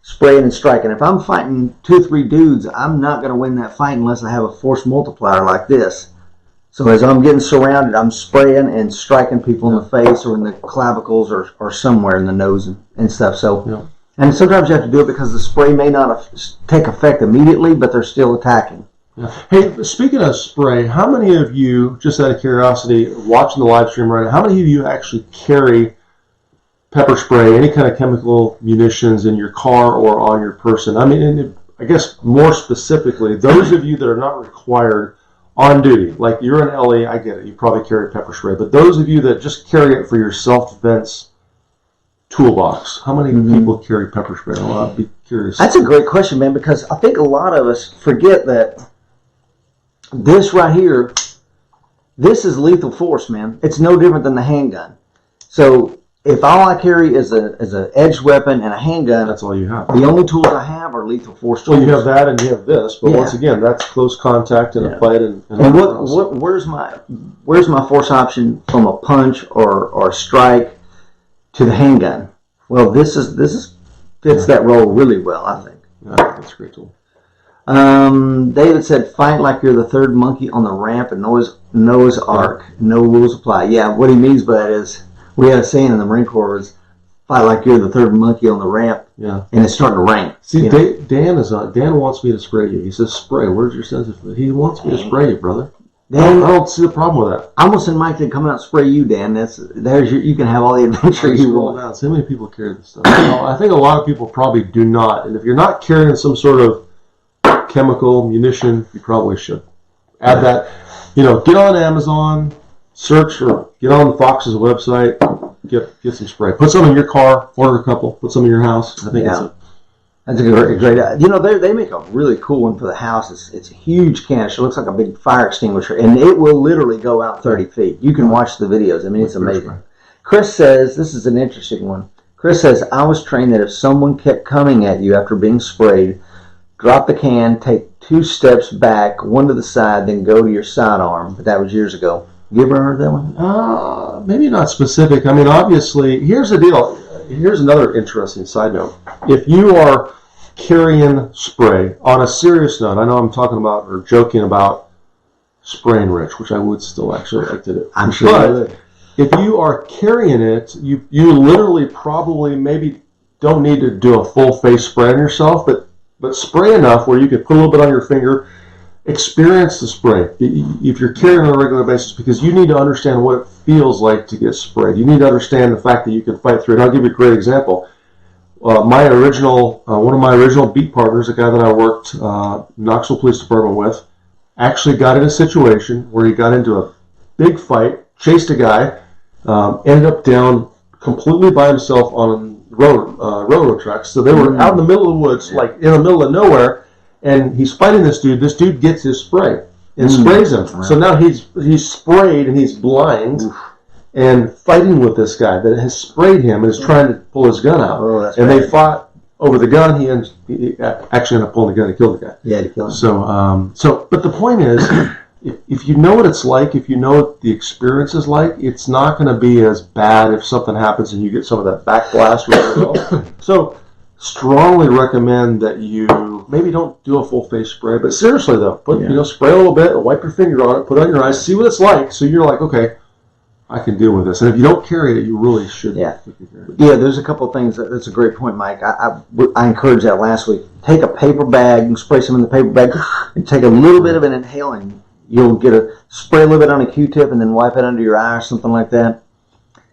Spraying and striking. If I'm fighting 2 or 3 dudes, I'm not going to win that fight unless I have a force multiplier like this. So as I'm getting surrounded, I'm spraying and striking people in the face or in the clavicles or somewhere in the nose and stuff. So, and sometimes you have to do it because the spray may not take effect immediately, but they're still attacking. Yeah. Hey, speaking of spray, how many of you, just out of curiosity, watching the live stream right now, how many of you actually carry pepper spray, any kind of chemical munitions in your car or on your person? I mean, I guess more specifically, those of you that are not required on duty, like you're in LA, I get it, you probably carry pepper spray, but those of you that just carry it for your self-defense toolbox? How many people carry pepper spray? I'd be curious. That's a great question, man, because I think a lot of us forget that this right here, this is lethal force, man. It's no different than the handgun. So if all I carry is an edged weapon and a handgun, that's all you have. The only tools I have are lethal force tools. Well, you have that and you have this, but once again, that's close contact in a fight. And where's my force option from a punch or a strike to the handgun? Well, this fits that role really well, I think. Yeah, that's a great tool. David said, "Fight like you're the third monkey on the ramp and Noah's Ark. No rules apply." Yeah, what he means by that is, we had a saying in the Marine Corps was, "Fight like you're the third monkey on the ramp." Yeah, and it's starting to rain. See, Dan wants me to spray you. He says, "Spray." Where's your sense of? He wants me to spray you, brother. Dan, I don't see the problem with that. I'm gonna send Mike to come out and spray you, Dan. You can have all the adventure you want. So many people carry this stuff. I think a lot of people probably do not, and if you're not carrying some sort of chemical munition, you probably should add that. Get on Amazon, search, or get on Fox's website, get some spray. Put some in your car, order a couple, put some in your house. I think that's a great. They make a really cool one for the house. It's a huge canister. It looks like a big fire extinguisher, and it will literally go out 30 feet. You can watch the videos. I mean, it's amazing. Chris says, this is an interesting one. Chris says, "I was trained that if someone kept coming at you after being sprayed, drop the can, take 2 steps back, 1 to the side, then go to your sidearm." But that was years ago. You ever heard that one? Maybe not specific. I mean, obviously, here's the deal. Here's another interesting side note. If you are carrying spray, on a serious note, I know I'm talking about or joking about spraying Rich, which I would still actually like to do. I'm sure. But if you are carrying it, you literally probably maybe don't need to do a full face spray on yourself, but spray enough where you can put a little bit on your finger, experience the spray if you're carrying on a regular basis, because you need to understand what it feels like to get sprayed. You need to understand the fact that you can fight through it. I'll give you a great example. One of my original beat partners, a guy that I worked Knoxville Police Department with, actually got in a situation where he got into a big fight, chased a guy, ended up down completely by himself on railroad tracks. So they were out in the middle of the woods, like in the middle of nowhere, and he's fighting this dude. This dude gets his spray and sprays him. Right. So now he's sprayed and he's blind and fighting with this guy that has sprayed him and is trying to pull his gun out. And they fought over the gun. He actually ended up pulling the gun and killed the guy. Yeah, to kill him. But the point is, if you know what it's like, if you know what the experience is like, it's not going to be as bad if something happens and you get some of that backblast. So strongly recommend that you maybe don't do a full face spray, but seriously though, spray a little bit, wipe your finger on it, put it on your eyes, see what it's like, so you're like, okay, I can deal with this. And if you don't carry it, you really should. Yeah, there's a couple of things. That's a great point, Mike. I encouraged that last week. Take a paper bag and spray some in the paper bag, and take a little bit of an inhale, and you'll spray a little bit on a Q-tip and then wipe it under your eye or something like that.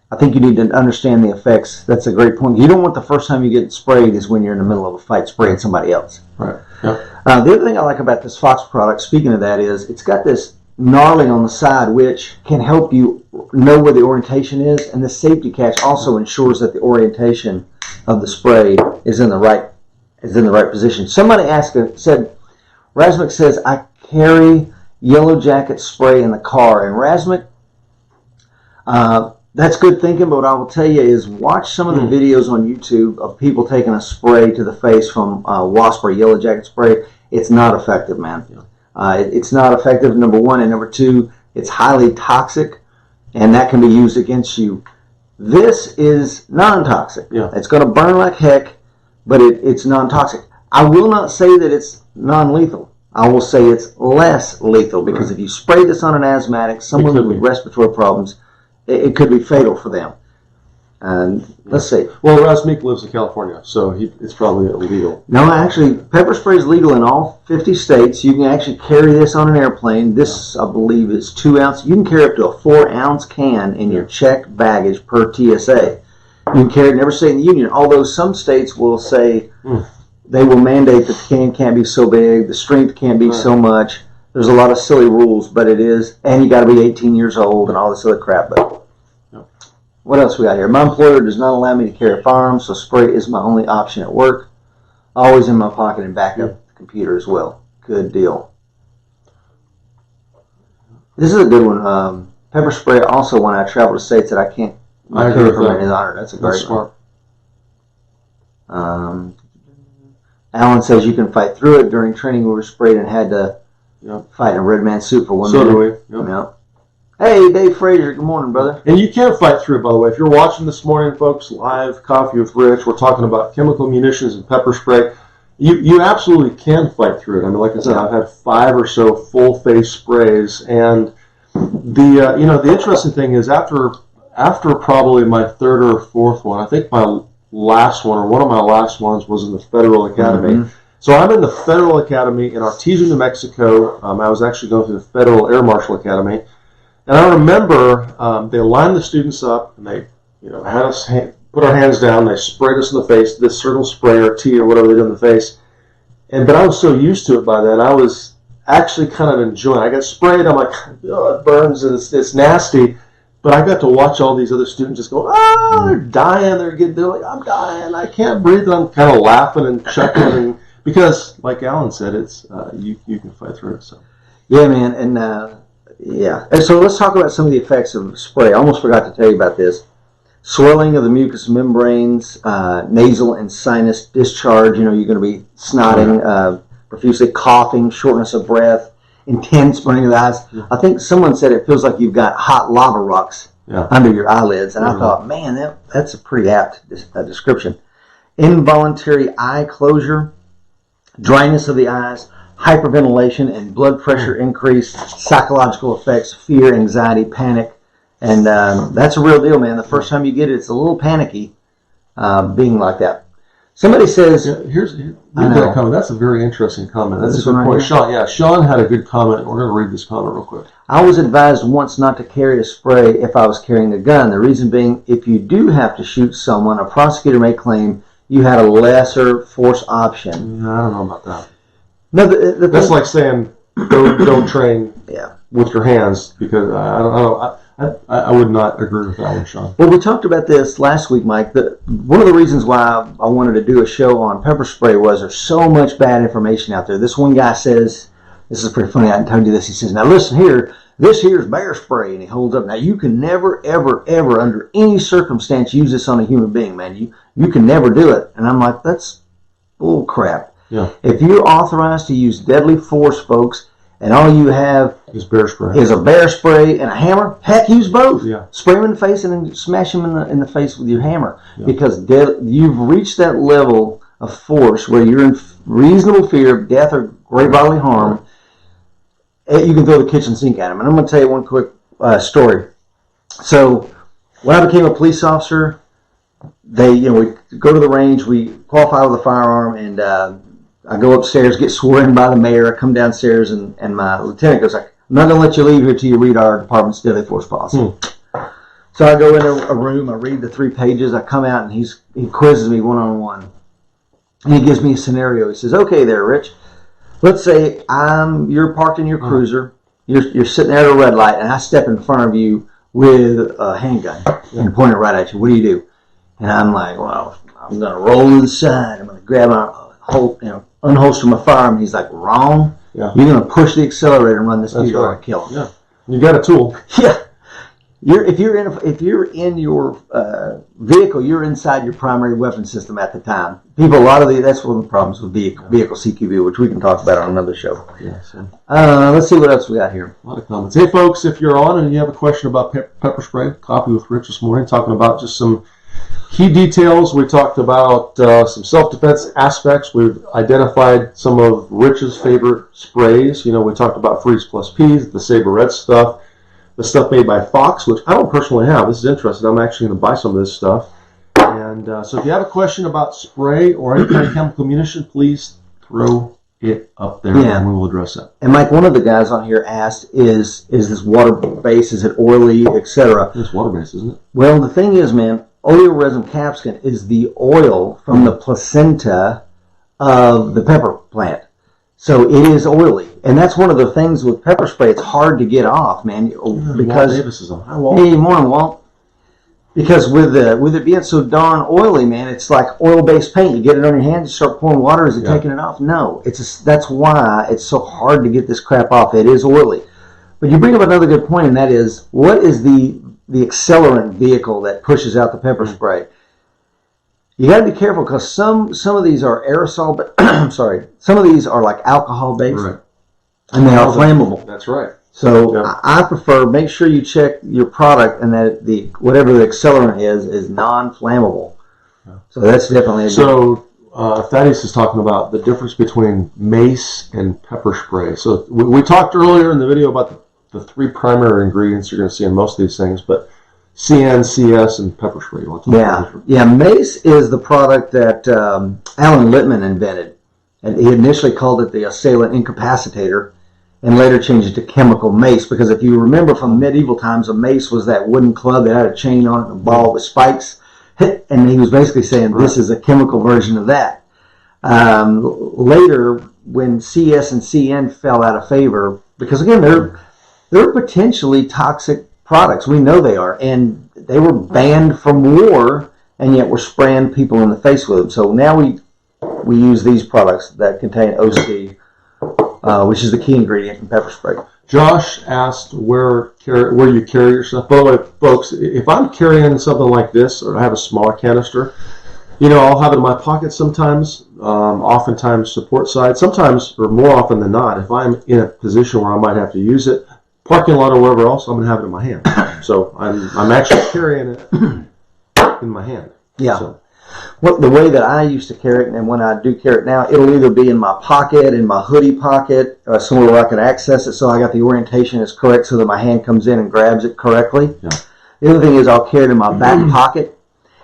I think you need to understand the effects. That's a great point. You don't want the first time you get sprayed is when you're in the middle of a fight spraying somebody else. Right. Yep. The other thing I like about this Fox product, speaking of that, is it's got this knurling on the side which can help you know where the orientation is, and the safety catch also ensures that the orientation of the spray is in the right position. Somebody said, Razmik says, "I carry Yellow Jacket spray in the car." And Razmik, that's good thinking, but what I will tell you is watch some of the videos on YouTube of people taking a spray to the face from Wasp or Yellow Jacket spray. It's not effective, man. It's not effective, number one, and number two, it's highly toxic, and that can be used against you. This is non-toxic. Yeah. It's going to burn like heck, but it's non-toxic. I will not say that it's non-lethal. I will say it's less lethal, because if you spray this on an asthmatic, someone with respiratory problems, it could be fatal for them. And let's see. Well, Razmik lives in California, so it's probably illegal. No, actually, pepper spray is legal in all 50 states. You can actually carry this on an airplane. This, I believe, is 2 ounce. You can carry up to a 4-ounce can in your checked baggage per TSA. You can carry it in every state in the union, although some states will say they will mandate that the can can't be so big, the strength can't be so much. There's a lot of silly rules, but it is, and you got to be 18 years old and all this other crap. But What else we got here? My employer does not allow me to carry a firearm, so spray is my only option at work. Always in my pocket and backup computer as well. Good deal. This is a good one. Pepper spray also when I travel to states that I can't carry from any honor. That's a great one. Alan says you can fight through it. During training we were sprayed and had to fight in a red man suit for 1 minute. So do we. Yep. Hey, Dave Frazier, good morning, brother. And you can fight through it, by the way. If you're watching this morning, folks, live Coffee with Rich, we're talking about chemical munitions and pepper spray. You absolutely can fight through it. I mean, like I said, I've had 5 or so full face sprays, and the interesting thing is after probably my 3rd or 4th one, I think my last one or one of my last ones was in the Federal Academy. Mm-hmm. So I'm in the Federal Academy in Artesia, New Mexico. I was actually going through the Federal Air Marshal Academy. And I remember they lined the students up and they, had us put our hands down. They sprayed us in the face, this circle spray or T or whatever they did in the face. But I was so used to it by then, I was actually kind of enjoying it. I got sprayed. I'm like, oh, it burns and it's nasty. But I got to watch all these other students just go, they're dying. They're like, I'm dying. I can't breathe. And I'm kind of laughing and chuckling because, like Alan said, it's you can fight through it. So, yeah, man, and. And so let's talk about some of the effects of spray. I almost forgot to tell you about this. Swelling of the mucous membranes, nasal and sinus discharge. You're going to be snotting, profusely coughing, shortness of breath, intense burning of the eyes. Yeah. I think someone said it feels like you've got hot lava rocks under your eyelids. And I thought, man, that's a pretty apt description. Involuntary eye closure, dryness of the eyes, hyperventilation and blood pressure increase, psychological effects, fear, anxiety, panic, and that's a real deal, man. The first time you get it, it's a little panicky being like that. Somebody says, here's that comment. That's a very interesting comment. That's a good point. Sean had a good comment. We're going to read this comment real quick. I was advised once not to carry a spray if I was carrying a gun. The reason being, if you do have to shoot someone, a prosecutor may claim you had a lesser force option. I don't know about that. No, that's like saying don't train with your hands because I would not agree with that one, Sean. Well, we talked about this last week, Mike. One of the reasons why I wanted to do a show on pepper spray was there's so much bad information out there. This one guy says, this is pretty funny, I told you this, he says, now listen here, this here is bear spray, and he holds up. Now you can never, ever, ever, under any circumstance, use this on a human being, man. You can never do it. And I'm like, that's bull crap. Yeah. If you're authorized to use deadly force, folks, and all you have is a bear spray and a hammer, heck, use both. Yeah. Spray them in the face and then smash them in the face with your hammer. Yeah. Because you've reached that level of force where you're in reasonable fear of death or great bodily harm. You can throw the kitchen sink at them. And I'm going to tell you one quick story. So when I became a police officer, we go to the range, we qualify with a firearm, and I go upstairs, get sworn in by the mayor. I come downstairs, and my lieutenant goes like, I'm not going to let you leave here till you read our department's deadly force policy. So I go into a room, I read the 3 pages, I come out, and he quizzes me one-on-one. And he gives me a scenario. He says, okay there, Rich, let's say you're parked in your cruiser, you're sitting there at a red light, and I step in front of you with a handgun and point it right at you. What do you do? And I'm like, well, I'm going to roll inside. I'm going to grab unholster my firearm. And he's like, wrong. Yeah. You're going to push the accelerator and run this dude over and kill him. Yeah. You got a tool. Yeah. If you're in your vehicle, you're inside your primary weapon system at the time. That's one of the problems with vehicle CQB, which we can talk about on another show. Yeah. So. Let's see what else we got here. A lot of comments. Hey, folks, if you're on and you have a question about pepper spray, Coffee with Rich this morning, talking about just some key details. We talked about some self-defense aspects. We've identified some of Rich's favorite sprays. We talked about Freeze Plus P's, the Saber Red stuff, the stuff made by Fox, which I don't personally have. This is interesting. I'm actually going to buy some of this stuff. And so if you have a question about spray or any kind of chemical munition, please throw it up there and we will address it. And Mike, one of the guys on here asked, is this water-based, is it oily, etc.? It's water-based, isn't it? Well, the thing is, man, oleoresin capsicum is the oil from the placenta of the pepper plant. So it is oily. And that's one of the things with pepper spray. It's hard to get off, man. Because Walt Davis is on. Hi, Walt. Hey, morning, Walt. Because with it being so darn oily, man, it's like oil-based paint. You get it on your hand, you start pouring water. Is it taking it off? No. That's why it's so hard to get this crap off. It is oily. But you bring up another good point, and that is, what is the accelerant vehicle that pushes out the pepper spray? You got to be careful because some of these are aerosol. I'm sorry. Some of these are like alcohol-based, right, and they are flammable. That's right. So I prefer, make sure you check your product and that whatever the accelerant is non-flammable. Yeah. So that's definitely a good. Thaddeus is talking about the difference between mace and pepper spray. So we talked earlier in the video about the three primary ingredients you're going to see in most of these things, but CN, CS, and pepper spray. You want to talk about? Yeah. Mace is the product that Alan Littman invented, and he initially called it the assailant incapacitator, and later changed it to chemical mace, because if you remember from medieval times, a mace was that wooden club that had a chain on it and a ball with spikes, and he was basically saying this is a chemical version of that. Later, when CS and CN fell out of favor, because again, they're potentially toxic products. We know they are, and they were banned from war, and yet we're spraying people in the face with them. So now we use these products that contain OC, which is the key ingredient in pepper spray. Josh asked where you carry your stuff. By the way, folks, if I'm carrying something like this, or I have a smaller canister, I'll have it in my pocket sometimes, oftentimes support side, sometimes, or more often than not, if I'm in a position where I might have to use it, parking lot or wherever else, I'm going to have it in my hand. So I'm actually carrying it in my hand. Yeah. So. The way that I used to carry it, and when I do carry it now, it'll either be in my pocket, in my hoodie pocket, somewhere where I can access it, so I got the orientation is correct so that my hand comes in and grabs it correctly. Yeah. The other thing is I'll carry it in my back pocket.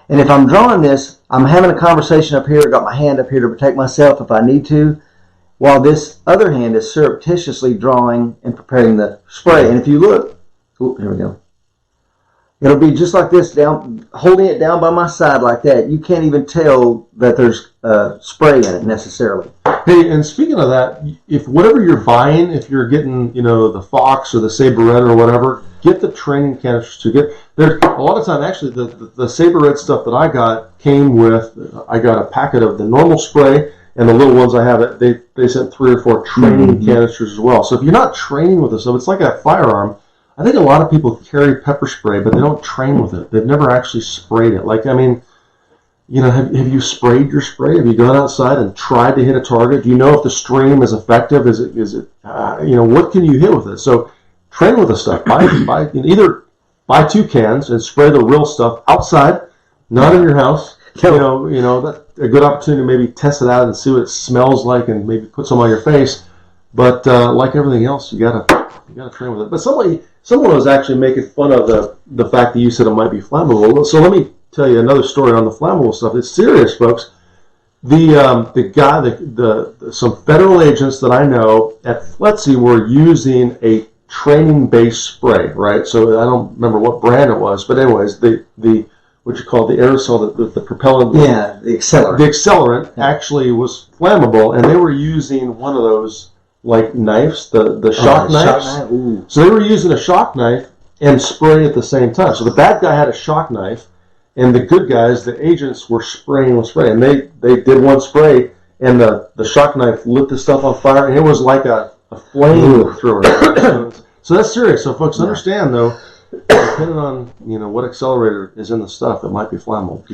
And if I'm drawing this, I'm having a conversation up here, got my hand up here to protect myself if I need to, while this other hand is surreptitiously drawing and preparing the spray. And if you look, here we go. It'll be just like this, down, holding it down by my side like that. You can't even tell that there's spray in it necessarily. Hey, and speaking of that, if whatever you're buying, if you're getting, the Fox or the Saber Red or whatever, get the training canisters too. There's a lot of time, actually, the Saber Red stuff that I got came with, I got a packet of the normal spray, and the little ones I have, they sent 3 or 4 training canisters as well. So if you're not training with this stuff, it's like a firearm. I think a lot of people carry pepper spray, but they don't train with it. They've never actually sprayed it. Have you sprayed your spray? Have you gone outside and tried to hit a target? Do you know if the stream is effective? Is it? What can you hit with it? So train with the stuff. Either buy 2 cans and spray the real stuff outside, not in your house. That's a good opportunity to maybe test it out and see what it smells like, and maybe put some on your face. But like everything else, you gotta train with it. But someone was actually making fun of the fact that you said it might be flammable. So let me tell you another story on the flammable stuff. It's serious, folks. Some federal agents that I know at FLETC were using a training-based spray, right? So I don't remember what brand it was, but anyways, what you call the aerosol, the propellant. Yeah, the accelerant. The accelerant actually was flammable, and they were using one of those like knives, the shock knives. So they were using a shock knife and spray at the same time. So the bad guy had a shock knife, and the good guys, the agents, were spraying with spray. And they did one spray, and the shock knife lit the stuff on fire, and it was like a flamethrower. So that's serious. So folks, understand though, depending on what accelerator is in the stuff, it might be flammable.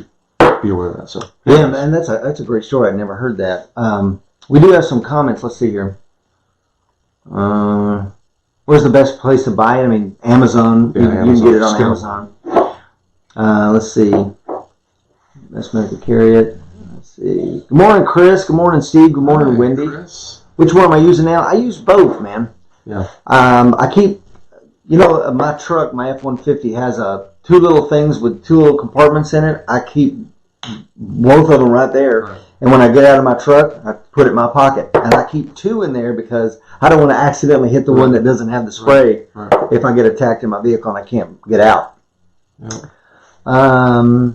Be aware of that. So yeah, man, that's a great story. I'd never heard that. We do have some comments. Let's see here. Where's the best place to buy it? I mean, Amazon. You can get it on Amazon. Let's see. Best method to carry it. Let's see. Good morning, Chris. Good morning, Steve. Good morning, Wendy. Chris. Which one am I using now? I use both, man. Yeah. I keep, my truck, my F-150 has 2 little things with 2 little compartments in it. I keep both of them right there. Right. And when I get out of my truck, I put it in my pocket. And I keep 2 in there because I don't want to accidentally hit the one that doesn't have the spray if I get attacked in my vehicle and I can't get out. Yeah.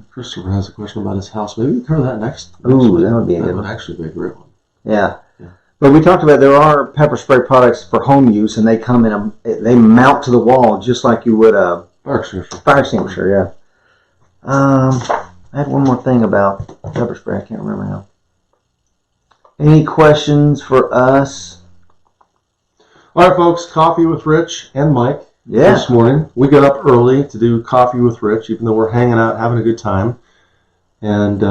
Christopher has a question about his house. Maybe we can cover that next. Ooh, that would be a good one. That would actually be a great one. Yeah. But we talked about there are pepper spray products for home use, and they come in they mount to the wall just like you would a fire extinguisher. Fire extinguisher, I had one more thing about pepper spray. I can't remember now. Any questions for us? All right, folks. Coffee with Rich and Mike. Yeah. This morning we got up early to do coffee with Rich, even though we're hanging out, having a good time. And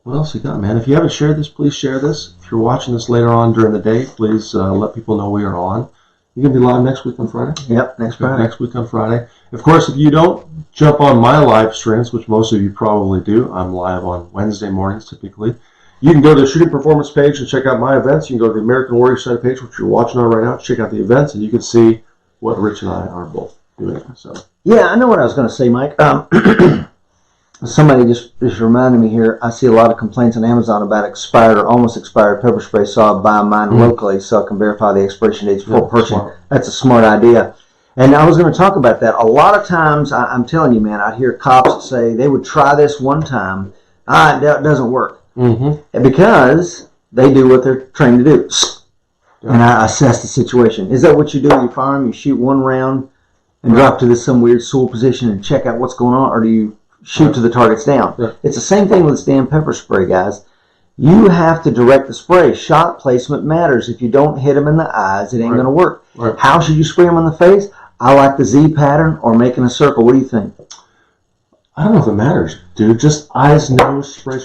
what else you got, man? If you haven't shared this, please share this. If you're watching this later on during the day, please let people know we are on. You're going to be live next week on Friday? Yep, next Friday. Next week on Friday. Of course, if you don't jump on my live streams, which most of you probably do, I'm live on Wednesday mornings typically. You can go to the Shooting Performance page and check out my events. You can go to the American Warrior Center page, which you're watching on right now, check out the events, and you can see what Rich and I are both doing. So, yeah, I know what I was going to say, Mike. Somebody just reminded me here, I see a lot of complaints on Amazon about expired or almost expired pepper spray, so I'll buy mine locally so I can verify the expiration dates before purchasing. That's a smart idea. And I was going to talk about that. A lot of times, I'm telling you, man, I hear cops say they would try this one time. It doesn't work. Mm-hmm. Because they do what they're trained to do. Yeah. And I assess the situation. Is that what you do? You fire them, you shoot one round and drop to some weird stool position and check out what's going on, or do you shoot to the target's down? Right. It's the same thing with this damn pepper spray, guys. You have to direct the spray. Shot placement matters. If you don't hit them in the eyes, it ain't going to work. Right. How should you spray them in the face? I like the Z pattern or making a circle. What do you think? I don't know if it matters, dude. Just eyes, nose, spray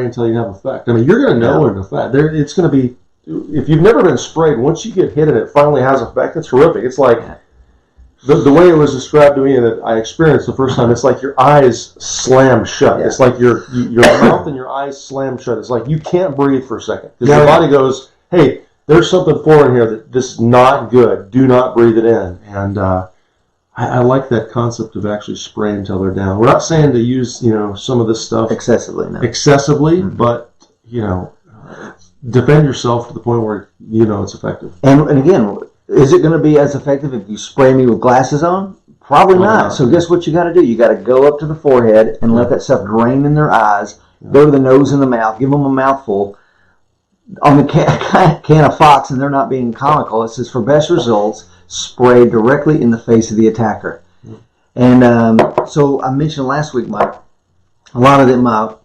until you have effect. I mean, you're going to know an effect. It's going to be, if you've never been sprayed, once you get hit and it finally has effect, it's horrific. It's like, the way it was described to me and that I experienced the first time, it's like your eyes slam shut. It's like your mouth and your eyes slam shut. It's like you can't breathe for a second. Because your body goes, hey, there's something foreign here that this is not good. Do not breathe it in. And I like that concept of actually spraying until they're down. We're not saying to use, some of this stuff excessively, but, defend yourself to the point where it's effective. And again, is it going to be as effective if you spray me with glasses on? Probably not. So guess what you got to do? You got to go up to the forehead and let that stuff drain in their eyes. Go to the nose and the mouth. Give them a mouthful. On the can of Fox, and they're not being comical, it says for best results, spray directly in the face of the attacker. And so I mentioned last week, Mike, a lot of my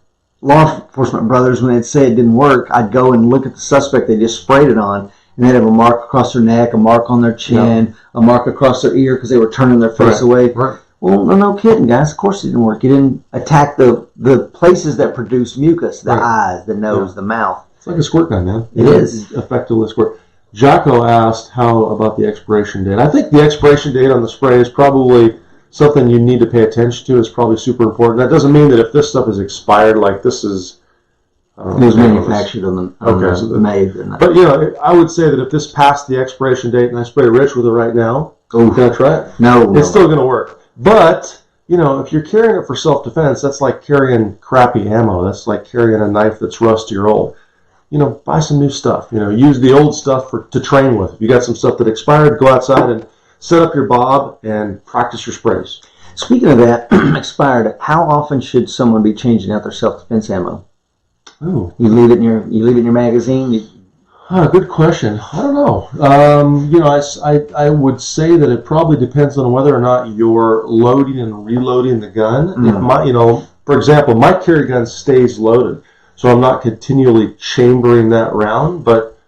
law enforcement brothers, when they'd say it didn't work, I'd go and look at the suspect they just sprayed it on. And they'd have a mark across their neck, a mark on their chin, a mark across their ear because they were turning their face away. Right. Well, no kidding, guys. Of course it didn't work. You didn't attack the places that produce mucus, the eyes, the nose, the mouth. It's like a squirt gun, man. It is. Effectively squirt. Jocko asked how about the expiration date. I think the expiration date on the spray is probably something you need to pay attention to. It's probably super important. That doesn't mean that if this stuff is expired, like this is... It was manufactured on the made. But, I would say that if this passed the expiration date and I spray Rich with it right now, can I try it? No. It's still going to work. But, if you're carrying it for self-defense, that's like carrying crappy ammo. That's like carrying a knife that's rusty or old. Buy some new stuff. Use the old stuff to train with. If you got some stuff that expired, go outside and set up your bob and practice your sprays. Speaking of that, expired, how often should someone be changing out their self-defense ammo? Oh, you leave it in your magazine. Good question. I don't know. I would say that it probably depends on whether or not you're loading and reloading the gun. If for example, my carry gun stays loaded, so I'm not continually chambering that round. But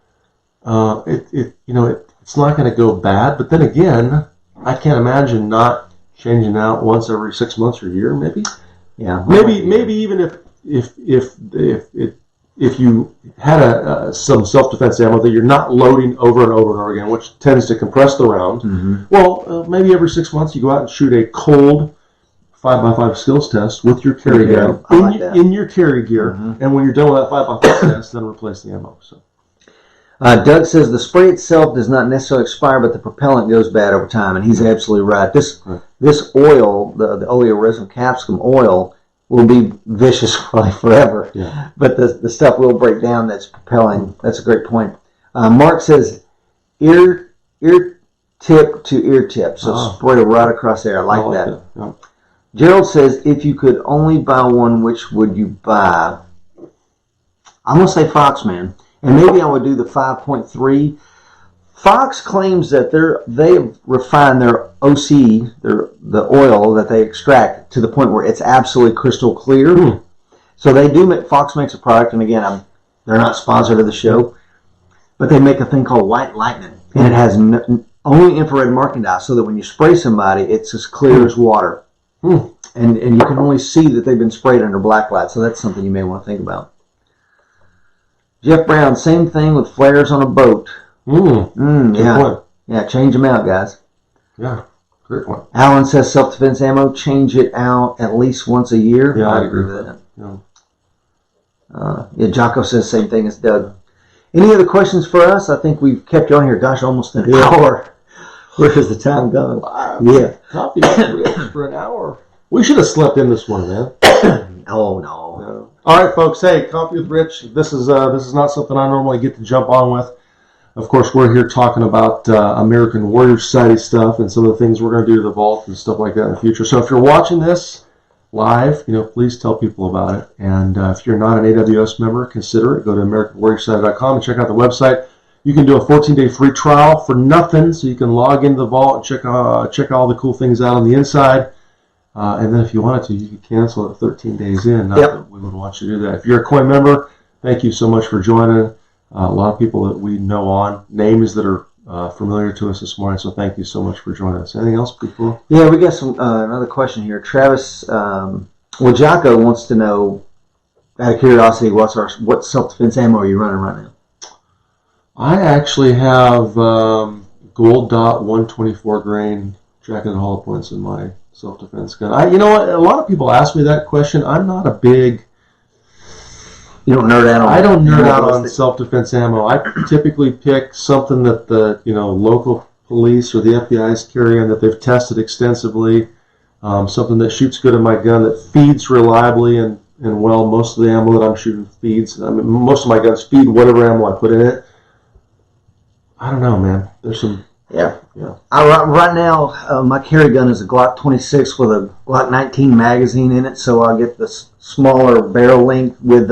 it's not going to go bad. But then again, I can't imagine not changing out once every 6 months or a year, maybe. Yeah. Maybe even if you had some self-defense ammo that you're not loading over and over and over again, which tends to compress the round, well, maybe every 6 months you go out and shoot a cold 5x5 skills test with your carry gun in your carry gear, and when you're done with that 5x5 test, then replace the ammo. So. Doug says the spray itself does not necessarily expire, but the propellant goes bad over time, and he's absolutely right. This oil, the oleoresin capsicum oil, will be vicious probably forever. Yeah. But the stuff will break down that's propelling. That's a great point. Mark says ear tip to ear tip. So spray right across there. I like that. Yeah. Gerald says if you could only buy one, which would you buy? I'm going to say Fox, man. And maybe I would do the 5.3. Fox claims that they've refined their OC, the oil that they extract to the point where it's absolutely crystal clear. So they do Fox makes a product, and again, they're not sponsored of the show, but they make a thing called White Lightning, and it has only infrared marking dye, so that when you spray somebody, it's as clear as water. And you can only see that they've been sprayed under black light, so that's something you may want to think about. Jeff Brown, same thing with flares on a boat. Yeah. Yeah, change them out, guys. Yeah, great one. Alan says self-defense ammo, change it out at least once a year. Yeah, I agree with that. Yeah, Jocko says the same thing as Doug. Any other questions for us? I think we've kept you on here, gosh, almost an hour. Where has the time gone? Yeah. Copy for an hour. We should have slept in this one, man. Oh, no. All right, folks. Hey, Coffee with Rich. This is not something I normally get to jump on with. Of course, we're here talking about American Warrior Society stuff and some of the things we're going to do to the vault and stuff like that in the future. So if you're watching this live, please tell people about it. And if you're not an AWS member, consider it. Go to AmericanWarriorSociety.com and check out the website. You can do a 14-day free trial for nothing, so you can log into the vault and check all the cool things out on the inside. And then if you wanted to, you could cancel it 13 days in. Not that we would want you to do that. If you're a coin member, thank you so much for joining. A lot of people that we know on, names that are familiar to us this morning, so thank you so much for joining us. Anything else before? Yeah, we got some another question here. Travis, Jocko wants to know, out of curiosity, what self-defense ammo are you running right now? I actually have Gold Dot 124 grain jacketed hollow points in my self-defense gun. You know what? A lot of people ask me that question. I'm not a big... You don't nerd out on. I don't nerd out on self-defense ammo. I typically pick something that the local police or the FBI is carrying that they've tested extensively. Something that shoots good in my gun, that feeds reliably and well. Most of the ammo that I'm shooting feeds. I mean, most of my guns feed whatever ammo I put in it. I don't know, man. There's some. Yeah. Right now, my carry gun is a Glock 26 with a Glock 19 magazine in it, so I get the smaller barrel length with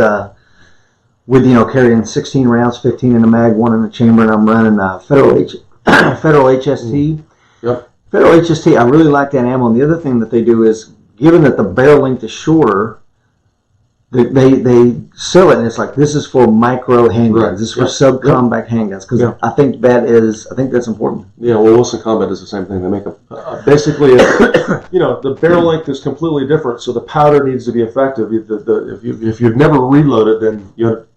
carrying 16 rounds, 15 in the mag, 1 in the chamber, and I'm running Federal HST. Yep. Federal HST, I really like that ammo. And the other thing that they do is, given that the barrel length is shorter, they sell it, and it's like, this is for micro handguns. Right. This is for subcombat handguns, because I think that's important. Yeah, well, Wilson Combat does the same thing. They make basically, the barrel length is completely different, so the powder needs to be effective. If you've never reloaded, then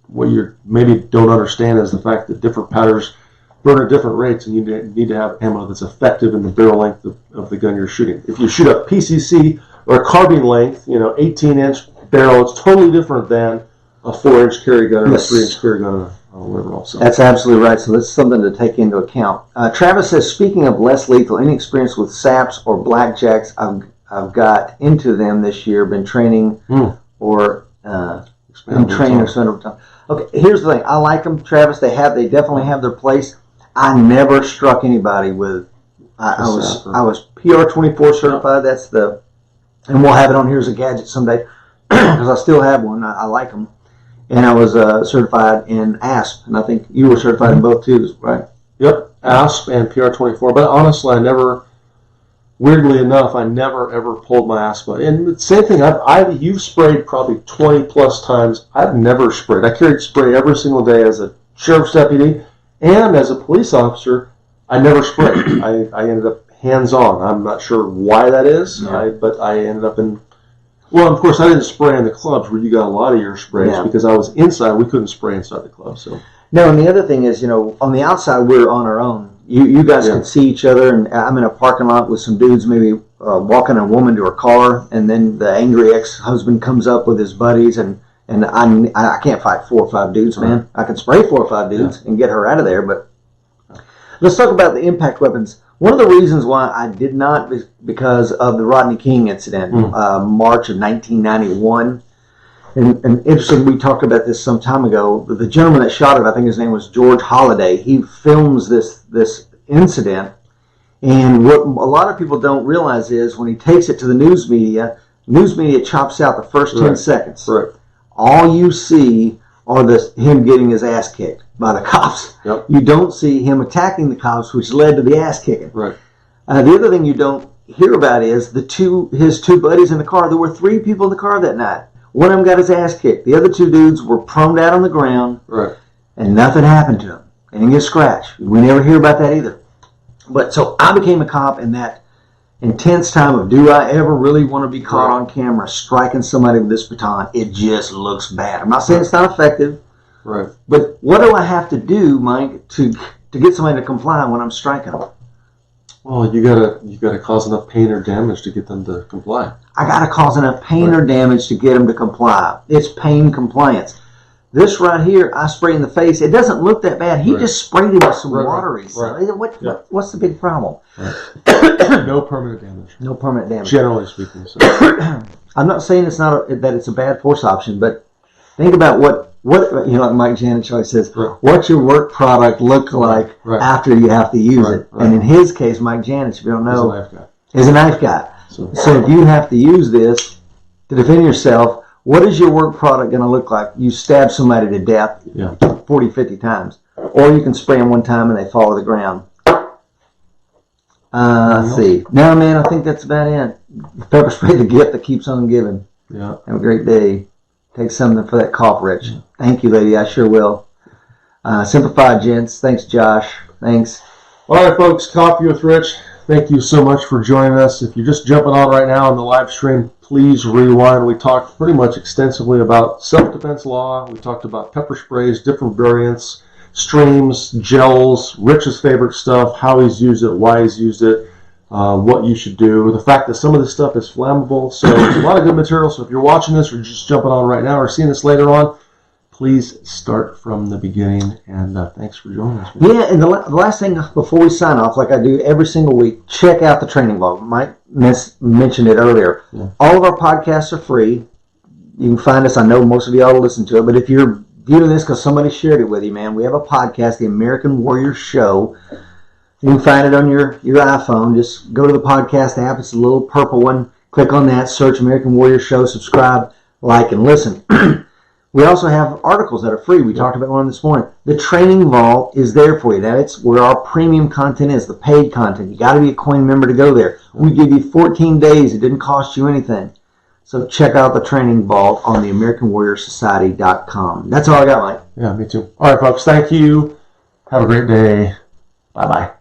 what you maybe don't understand is the fact that different powders burn at different rates, and you need to have ammo that's effective in the barrel length of the gun you're shooting. If you shoot a PCC or a carbine length, 18-inch barrel, it's totally different than a 4-inch carry gun or a 3-inch carry gun or whatever else. That's absolutely right. So that's something to take into account. Travis says, speaking of less lethal, any experience with saps or blackjacks? I've got into them this year. Been training or several times. Okay, here's the thing. I like them, Travis. They definitely have their place. I never struck anybody with. I was PR24 certified. That's and we'll have it on here as a gadget someday because I still have one. I like them, and I was certified in ASP, and I think you were certified in both too, right? Yep, ASP and PR24. But honestly, weirdly enough, I never ever pulled my ASP. And the same thing. You've sprayed probably 20 plus times. I've never sprayed. I carried spray every single day as a sheriff's deputy. And as a police officer, I never sprayed. I ended up hands-on. I'm not sure why that is, but I ended up in... Well, of course, I didn't spray in the clubs where you got a lot of your sprays because I was inside. We couldn't spray inside the club. So. No, and the other thing is, on the outside, we're on our own. You guys can see each other, and I'm in a parking lot with some dudes maybe walking a woman to her car, and then the angry ex-husband comes up with his buddies, and I can't fight 4 or 5 dudes, man. I can spray 4 or 5 dudes and get her out of there. But let's talk about the impact weapons. One of the reasons why I did not is because of the Rodney King incident, March of 1991. And interesting, we talked about this some time ago. The gentleman that shot it, I think his name was George Holliday. He films this incident. And what a lot of people don't realize is when he takes it to the news media chops out the first 10 seconds. Right. All you see or him getting his ass kicked by the cops. Yep. You don't see him attacking the cops, which led to the ass kicking. Right. The other thing you don't hear about is his two buddies in the car. There were 3 people in the car that night. One of them got his ass kicked. The other 2 dudes were prone out on the ground, Right. and nothing happened to them. They didn't get scratched. We never hear about that either. But so I became a cop in that intense time of, do I ever really want to be caught on camera striking somebody with this baton? It just looks bad. I'm not saying it's not effective, Right. but what do I have to do, Mike, to get somebody to comply when I'm striking them? Well, you gotta cause enough pain or damage to get them to comply. I got to cause enough pain or damage to get them to comply. It's pain compliance. This right here, I spray in the face. It doesn't look that bad. He just sprayed him with some watery stuff. What's the big problem? Right. No permanent damage. No permanent damage. Generally speaking. So. I'm not saying that it's a bad force option, but think about what like Mike Janich always says, what's your work product look like after you have to use it? Right. And in his case, Mike Janich, if you don't know, is a knife guy. So if you have to use this to defend yourself, what is your work product going to look like? You stab somebody to death 40, 50 times. Or you can spray them one time and they fall to the ground. Let's see. No, man, I think that's about it. Pepper spray, the gift that keeps on giving. Yeah. Have a great day. Take something for that cough, Rich. Thank you, lady. I sure will. Simplified, gents. Thanks, Josh. Thanks. All right, folks. Coffee with Rich. Thank you so much for joining us. If you're just jumping on right now on the live stream, please rewind. We talked pretty much extensively about self-defense law. We talked about pepper sprays, different variants, streams, gels, Rich's favorite stuff, how he's used it, why he's used it, what you should do, the fact that some of this stuff is flammable. So there's a lot of good material. So if you're watching this or just jumping on right now or seeing this later on, please start from the beginning, and thanks for joining us. Yeah, and the last thing before we sign off, like I do every single week, check out the training vlog. Mike mentioned it earlier. Yeah. All of our podcasts are free. You can find us. I know most of you all listen to it, but if you're viewing this because somebody shared it with you, man, we have a podcast, The American Warrior Show. You can find it on your iPhone. Just go to the podcast app. It's a little purple one. Click on that. Search American Warrior Show. Subscribe, like, and listen. We also have articles that are free. We talked about one this morning. The training vault is there for you. That's where our premium content is, the paid content. You got to be a coin member to go there. We give you 14 days. It didn't cost you anything. So check out the training vault on the AmericanWarriorSociety.com. That's all I got, Mike. Yeah, me too. All right, folks. Thank you. Have a great day. Bye-bye.